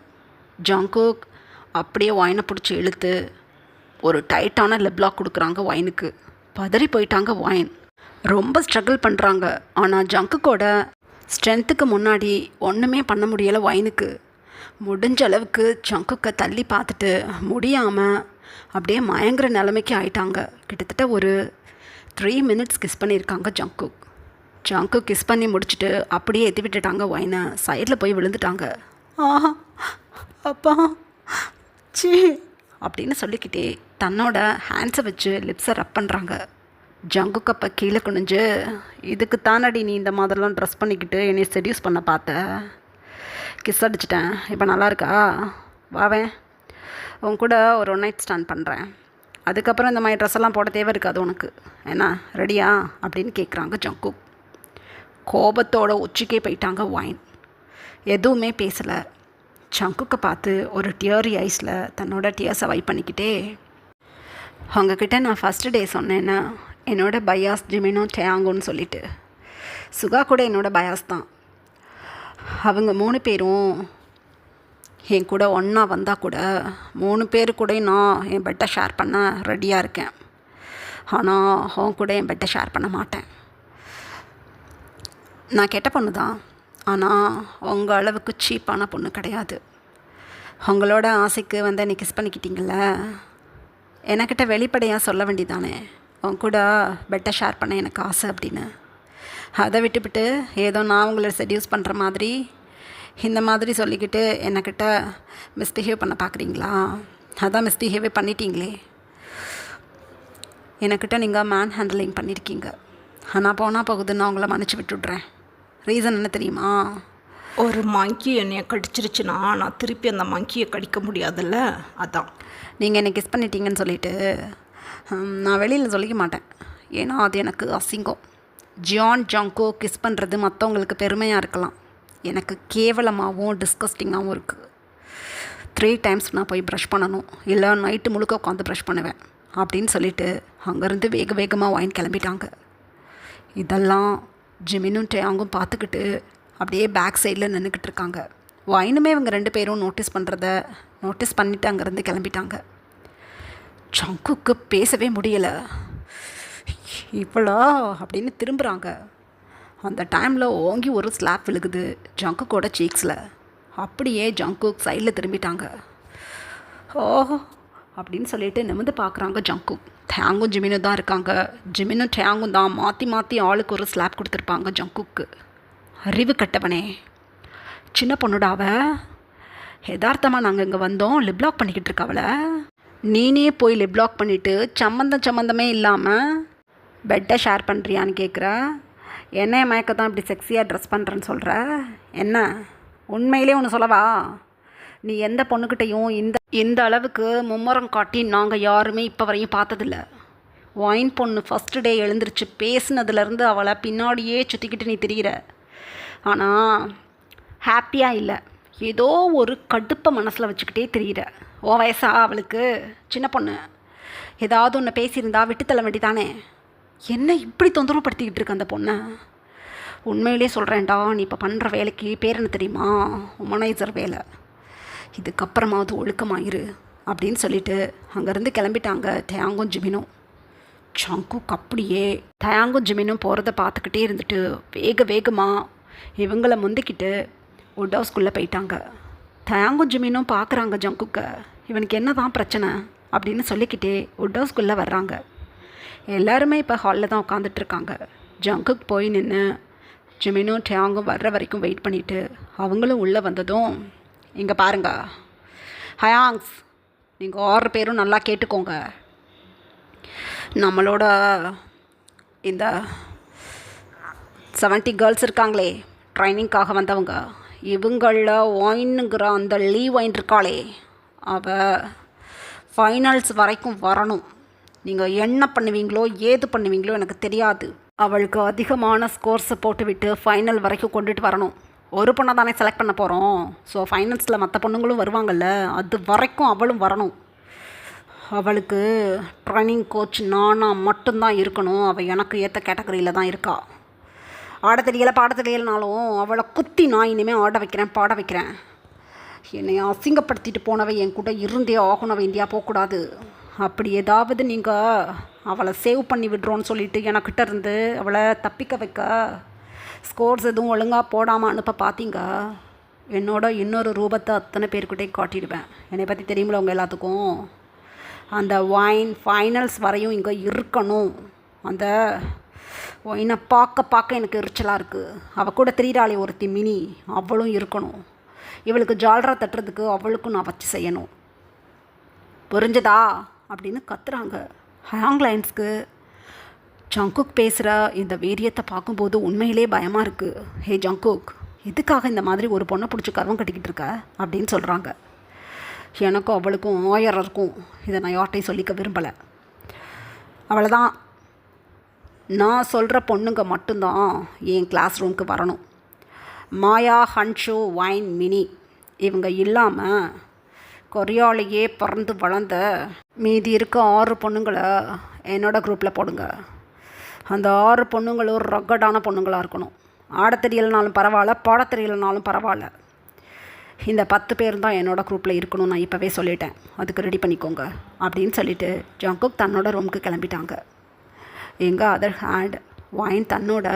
ஜங்குக் அப்படியே ஒயினை பிடிச்சி இழுத்து ஒரு டைட்டான லிப்லாக் கொடுக்குறாங்க ஒயினுக்கு. பதறி போயிட்டாங்க ஒயின். ரொம்ப ஸ்ட்ரகிள் பண்ணுறாங்க. ஆனால் ஜங்குக்கோட ஸ்ட்ரென்த்துக்கு முன்னாடி ஒன்றுமே பண்ண முடியலை ஒயினுக்கு. முடிஞ்ச அளவுக்கு ஜங்குக்கை தள்ளி பார்த்துட்டு முடியாமல் அப்படியே மயங்குற நிலைமைக்கு ஆயிட்டாங்க. கிட்டத்தட்ட ஒரு 3 minutes கிஸ் பண்ணியிருக்காங்க ஜங்குக். ஜங்குக் கிஸ் பண்ணி முடிச்சுட்டு அப்படியே எத்தி விட்டுட்டாங்க ஒயினை. சைடில் போய் விழுந்துட்டாங்க. ஆஹா அப்பா சீ அப்படின்னு சொல்லிக்கிட்டே தன்னோட ஹேண்ட்ஸை வச்சு லிப்ஸை ரப் பண்ணுறாங்க. ஜங்குக் அப்போ கீழே குனிஞ்சு, இதுக்கு தானடி நீ இந்த மாதிரிலாம் ட்ரெஸ் பண்ணிக்கிட்டு என்னை செடியூஸ் பண்ண பார்த்த? கிஸ் அடிச்சிட்டேன், இப்போ நல்லா இருக்கா? வாவேன், உன் கூட ஒரு 1 night ஸ்டாண்ட் பண்ணுறேன். அதுக்கப்புறம் இந்த மாதிரி ட்ரெஸ் எல்லாம் போட தேவை இருக்காது உனக்கு, என்ன ரெடியா அப்படின்னு கேட்குறாங்க ஜங்குக். கோபத்தோட உச்சிக்கே போயிட்டாங்க ஒயின். எதுவுமே பேசலை. ஜங்குக்கை பார்த்து ஒரு டியரி ஐஸில் தன்னோட டியர்ஸை வைப் பண்ணிக்கிட்டே, அவங்கக்கிட்ட நான் ஃபஸ்ட்டு டே சொன்னேன்னா என்னோடய பயாஸ் ஜிமினோ டேயாங்கோன்னு சொல்லிட்டு. சுகா கூட என்னோடய பயாஸ் தான். அவங்க 3 பேரும் என் கூட ஒன்றா வந்தால் கூட 3 பேர் கூட நான் என் பெட்டை ஷேர் பண்ண ரெடியாக இருக்கேன். ஆனால் அவங்க கூட என் பெட்டை ஷேர் பண்ண மாட்டேன். நான் கெட்ட பொண்ணு தான், ஆனால் உங்கள் அளவுக்கு சீப்பான பொண்ணு கிடையாது. உங்களோட ஆசைக்கு வந்து என்னை கிஸ் பண்ணிக்கிட்டீங்கள, என்கிட்ட வெளிப்படையாக சொல்ல வேண்டியதானே, உங்க கூட பெட்டை ஷேர் பண்ண எனக்கு ஆசை அப்படின்னு. அதை விட்டுவிட்டு ஏதோ நான் உங்களை செடியூஸ் பண்ணுற மாதிரி இந்த மாதிரி சொல்லிக்கிட்டு என்கிட்ட மிஸ்பிஹேவ் பண்ண பார்க்குறீங்களா? அதான் மிஸ்பிஹேவே பண்ணிட்டீங்களே. என்கிட்ட நீங்கள் மேன் ஹேண்ட்லிங் பண்ணியிருக்கீங்க. ஆனால் போனால் போகுதுன்னு நான் உங்களை மன்னிச்சு விட்டுடுறேன். ரீசன் என்ன தெரியுமா? ஒரு மங்கி என்னைய கடிச்சிருச்சுன்னா நான் திருப்பி அந்த மங்கியை கடிக்க முடியாதுல்ல, அதான். நீங்கள் என்னை கிஸ் பண்ணிட்டீங்கன்னு சொல்லிவிட்டு நான் வெளியில் சொல்லிக்க மாட்டேன். ஏன்னா அது எனக்கு அசிங்கம். ஜான் ஜங்கோ கிஸ் பண்ணுறது மற்றவங்களுக்கு பெருமையாக இருக்கலாம், எனக்கு கேவலமாகவும் டிஸ்கஸ்டிங்காகவும் இருக்குது. 3 times நான் போய் ப்ரஷ் பண்ணணும், இல்லை நைட்டு முழுக்க உட்காந்து ப்ரஷ் பண்ணுவேன் அப்படின்னு சொல்லிவிட்டு அங்கேருந்து வேக வேகமாக ஒயின் கிளம்பிட்டாங்க. இதெல்லாம் ஜிமினும் டேயாங்கும் பார்த்துக்கிட்டு அப்படியே பேக் சைடில் நின்றுக்கிட்டு இருக்காங்க. ஒயினுமே இவங்க 2 பேரும் நோட்டீஸ் பண்ணிவிட்டு அங்கேருந்து கிளம்பிட்டாங்க. ஜங்குக்கு பேசவே முடியலை. இவ்வளோ அப்படின்னு திரும்புகிறாங்க. அந்த டைமில் ஓங்கி ஒரு ஸ்லாப் விழுகுது ஜங்குக்கோட சீக்ஸில். அப்படியே ஜங்குக் சைடில் திரும்பிட்டாங்க. ஓஹோ அப்படின்னு சொல்லிட்டு நிமிர்ந்து பார்க்குறாங்க ஜங்குக். டேயாங்கும் ஜிமினும் தான் இருக்காங்க. ஜிமினும் டேயாங்கும் தான் மாற்றி ஆளுக்கு ஒரு ஸ்லாப் கொடுத்துருப்பாங்க ஜங்குக்கு. அறிவு கட்டவனே, சின்ன பொண்ணுடாவ, யதார்த்தமாக நாங்கள் இங்கே வந்தோம், லிப்லாக் பண்ணிக்கிட்டு இருக்காவல, நீனே போய் லிப்லாக் பண்ணிவிட்டு சம்மந்தமே இல்லாமல் பெட்டை ஷேர் பண்ணுறியான்னு கேட்குற. என்ன மயக்க தான் இப்படி செக்ஸியாக ட்ரெஸ் பண்ணுறேன்னு சொல்கிற? என்ன உண்மையிலே ஒன்று சொல்லவா? நீ எந்த பொண்ணுக்கிட்டையும் இந்த அளவுக்கு மும்முரம் காட்டி நாங்கள் யாருமே இப்போ வரையும் பார்த்ததில்ல. ஒயின் பொண்ணு ஃபஸ்ட்டு டே எழுந்திரிச்சு பேசுனதுலேருந்து அவளை பின்னாடியே சுற்றிக்கிட்டு நீ திரிகிற. ஆனால் ஹாப்பியாக இல்லை, ஏதோ ஒரு கடுப்பை மனசில் வச்சுக்கிட்டே திரிகிற. ஓ வயசா அவளுக்கு, சின்ன பொண்ணு. ஏதாவது ஒன்று பேசியிருந்தா விட்டு தள்ள வேண்டிதானே. என்ன இப்படி தொந்தரவு படுத்திக்கிட்டு இருக்க அந்த பொண்ணை? உண்மையிலே சொல்கிறேன்டா, நீ இப்போ பண்ணுற வேலைக்கு பேர் என்ன தெரியுமா? உமனைசர் வேலை. இதுக்கப்புறமாவது ஒழுக்கமாயிரு அப்படின்னு சொல்லிட்டு அங்கேருந்து கிளம்பிட்டாங்க டயாங்கும் ஜிமினும். ஜங்குக் அப்படியே டயாங்கும் ஜிமினும் போகிறத பார்த்துக்கிட்டே இருந்துட்டு வேகமாக இவங்கள முந்திக்கிட்டு வுட் ஹவுஸ்குள்ளே போயிட்டாங்க. டயாங்கும் ஜிமினும் பார்க்குறாங்க ஜங்குக்கை. இவனுக்கு என்ன தான் பிரச்சனை அப்படின்னு சொல்லிக்கிட்டே வுட் ஹவுஸ்குள்ளே வர்றாங்க. எல்லாருமே இப்போ ஹாலில் தான் உட்காந்துட்ருக்காங்க. ஜங்குக் போய் நின்று ஜிமினும் டயாங்கும் வர்ற வரைக்கும் வெயிட் பண்ணிவிட்டு அவங்களும் உள்ளே வந்ததும், இங்கே பாருங்க ஹயாங்ஸ், நீங்கள் 6 பேரும் நல்லா கேட்டுக்கோங்க. நம்மளோட இந்த 70 கேர்ள்ஸ் இருக்காங்களே ட்ரைனிங்காக வந்தவங்க, இவங்களில் ஒயின்னுங்கிற அந்த ஒயின் இருக்காளே, அவள் ஃபைனல்ஸ் வரைக்கும் வரணும். நீங்கள் என்ன பண்ணுவீங்களோ ஏது பண்ணுவீங்களோ எனக்கு தெரியாது. அவளுக்கு அதிகமான ஸ்கோர்ஸை போட்டுவிட்டு ஃபைனல் வரைக்கும் கொண்டுட்டு வரணும். ஒரு பொண்ணை தானே செலக்ட் பண்ண போகிறோம். ஸோ ஃபைனல்ஸில் மற்ற பொண்ணுங்களும் வருவாங்கள்ல, அது வரைக்கும் அவளும் வரணும். அவளுக்கு ட்ரைனிங் கோச் நானாக மட்டும்தான் இருக்கணும். அவள் எனக்கு ஏற்ற கேட்டகரியில் தான் இருக்கா. ஆட தெரியலை பாட தெரியலைனாலும் அவளை குத்தி நான் இனிமேல் ஆட வைக்கிறேன் பாட வைக்கிறேன். என்னை அசிங்கப்படுத்திட்டு போனவை என் கூட இருந்தே ஆகணும், இந்தியா போகக்கூடாது. அப்படி ஏதாவது நீங்கள் அவளை சேவ் பண்ணி விடுறோன்னு சொல்லிட்டு எனக்கிட்ட இருந்து அவளை தப்பிக்க வைக்க ஸ்கோர்ஸ் எதுவும் ஒழுங்காக போடாமல் அனுப்ப பார்த்தீங்க, என்னோட இன்னொரு ரூபத்தை அத்தனை பேர்கிட்டையும் காட்டிடுவேன். என்னை பற்றி தெரியுமில்ல உங்கள் எல்லாத்துக்கும். அந்த ஒயின் ஃபைனல்ஸ் வரையும் இங்கே இருக்கணும். அந்த ஒயினை பார்க்க எனக்கு எரிச்சலாக இருக்குது. அவள் கூட திரியிறாளே ஒருத்தி மினி, அவளும் இருக்கணும். இவளுக்கு ஜால்ரா தட்டுறதுக்கு அவளுக்கும் நான் வச்சு செய்யணும். புரிஞ்சதா அப்படின்னு கத்துறாங்க. ஹயாங் லைன்ஸ்க்கு ஜங்குக் பேசுகிற இந்த வீரியத்தை பார்க்கும்போது உண்மையிலே பயமாக இருக்குது. ஹே ஜங்குக், எதுக்காக இந்த மாதிரி ஒரு பொண்ணை பிடிச்சி கர்வம் கட்டிக்கிட்டு இருக்க அப்படின்னு சொல்கிறாங்க. எனக்கும் அவளுக்கும் 1000 இருக்கும். இதை நான் யார்ட்டையும் சொல்லிக்க விரும்பலை. அவ்வளோதான், நான் சொல்கிற பொண்ணுங்க மட்டும்தான் என் கிளாஸ் ரூமுக்கு வரணும். மாயா, ஹன்ஷு, ஒயின், மினி இவங்க இல்லாமல் கொரியாலேயே பிறந்து வளர்ந்த மீதி இருக்க 6 பொண்ணுங்களை என்னோடய குரூப்பில் போடுங்க. அந்த 6 பொண்ணுங்களும் ரக்கடான பொண்ணுங்களாக இருக்கணும். ஆட தெரியலைனாலும் பரவாயில்ல, பாட தெரியலைனாலும் பரவாயில்ல. இந்த 10 பேர் தான் என்னோடய குரூப்பில் இருக்கணும். நான் இப்போவே சொல்லிட்டேன், அதுக்கு ரெடி பண்ணிக்கோங்க அப்படின்னு சொல்லிவிட்டு ஜங்குக் தன்னோட ரூமுக்கு கிளம்பிட்டாங்க. எங்கள் அதர் ஹேண்ட் ஒயின் தன்னோட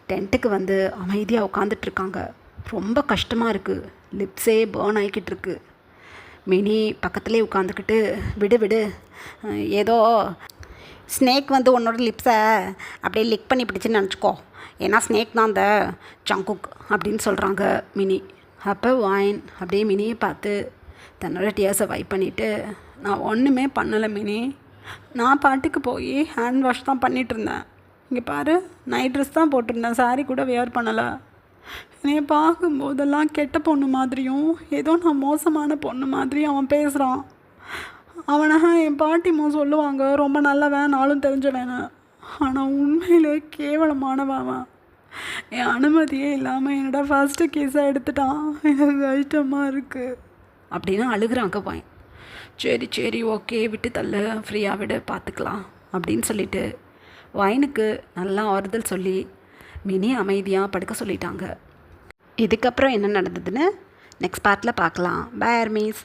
டென்ட்டுக்கு வந்து அமைதியாக உட்காந்துட்ருக்காங்க. ரொம்ப கஷ்டமாக இருக்குது, லிப்ஸே பேர்ன் ஆகிக்கிட்டு இருக்கு. மினி பக்கத்துலேயே உட்காந்துக்கிட்டு, விடு ஏதோ ஸ்னேக் வந்து உன்னோட லிப்ஸை அப்படியே லிக் பண்ணி பிடிச்சின்னு நினச்சிக்கோ, ஏன்னா ஸ்னேக் தான் அந்த ஜங்குக் அப்படின்னு சொல்கிறாங்க மினி. அப்போ ஒயின் அப்படியே மினியை பார்த்து தன்னோட டியர்ஸை வைப் பண்ணிவிட்டு, நான் ஒன்றுமே பண்ணலை மினி, நான் பாட்டுக்கு போய் ஹேண்ட் வாஷ் தான் பண்ணிகிட்டு இருந்தேன். இங்கே பாரு, நைட் ட்ரெஸ் தான் போட்டிருந்தேன், சாரீ கூட வியர் பண்ணலை. என்னைய பார்க்கும்போதெல்லாம் கெட்ட பொண்ணு மாதிரியும் ஏதோ நான் மோசமான பொண்ணு மாதிரியும் அவன் பேசுகிறான். அவனை என் பாட்டிம்மா சொல்லுவாங்க ரொம்ப நல்லவன், நாளும் தெரிஞ்சவன். ஆனால் உண்மையிலே கேவலமானவன் அவன். என் அனுமதியே இல்லாமல் என்னோட ஃபஸ்ட்டு கேஸை எடுத்துட்டான். எனக்கு கஷ்டமாக இருக்குது அப்படின்னு அழுகுறாங்க பாயின். சரி ஓகே, விட்டு தள்ளு, ஃப்ரீயாக விடு, பார்த்துக்கலாம் அப்படின்னு சொல்லிட்டு ஒயினுக்கு நல்லா ஆறுதல் சொல்லி மினி அமைதியாக படுக்க சொல்லிட்டாங்க. இதுக்கப்புறம் என்ன நடந்ததுன்னு நெக்ஸ்ட் பார்ட்டில் பார்க்கலாம். Bye armies.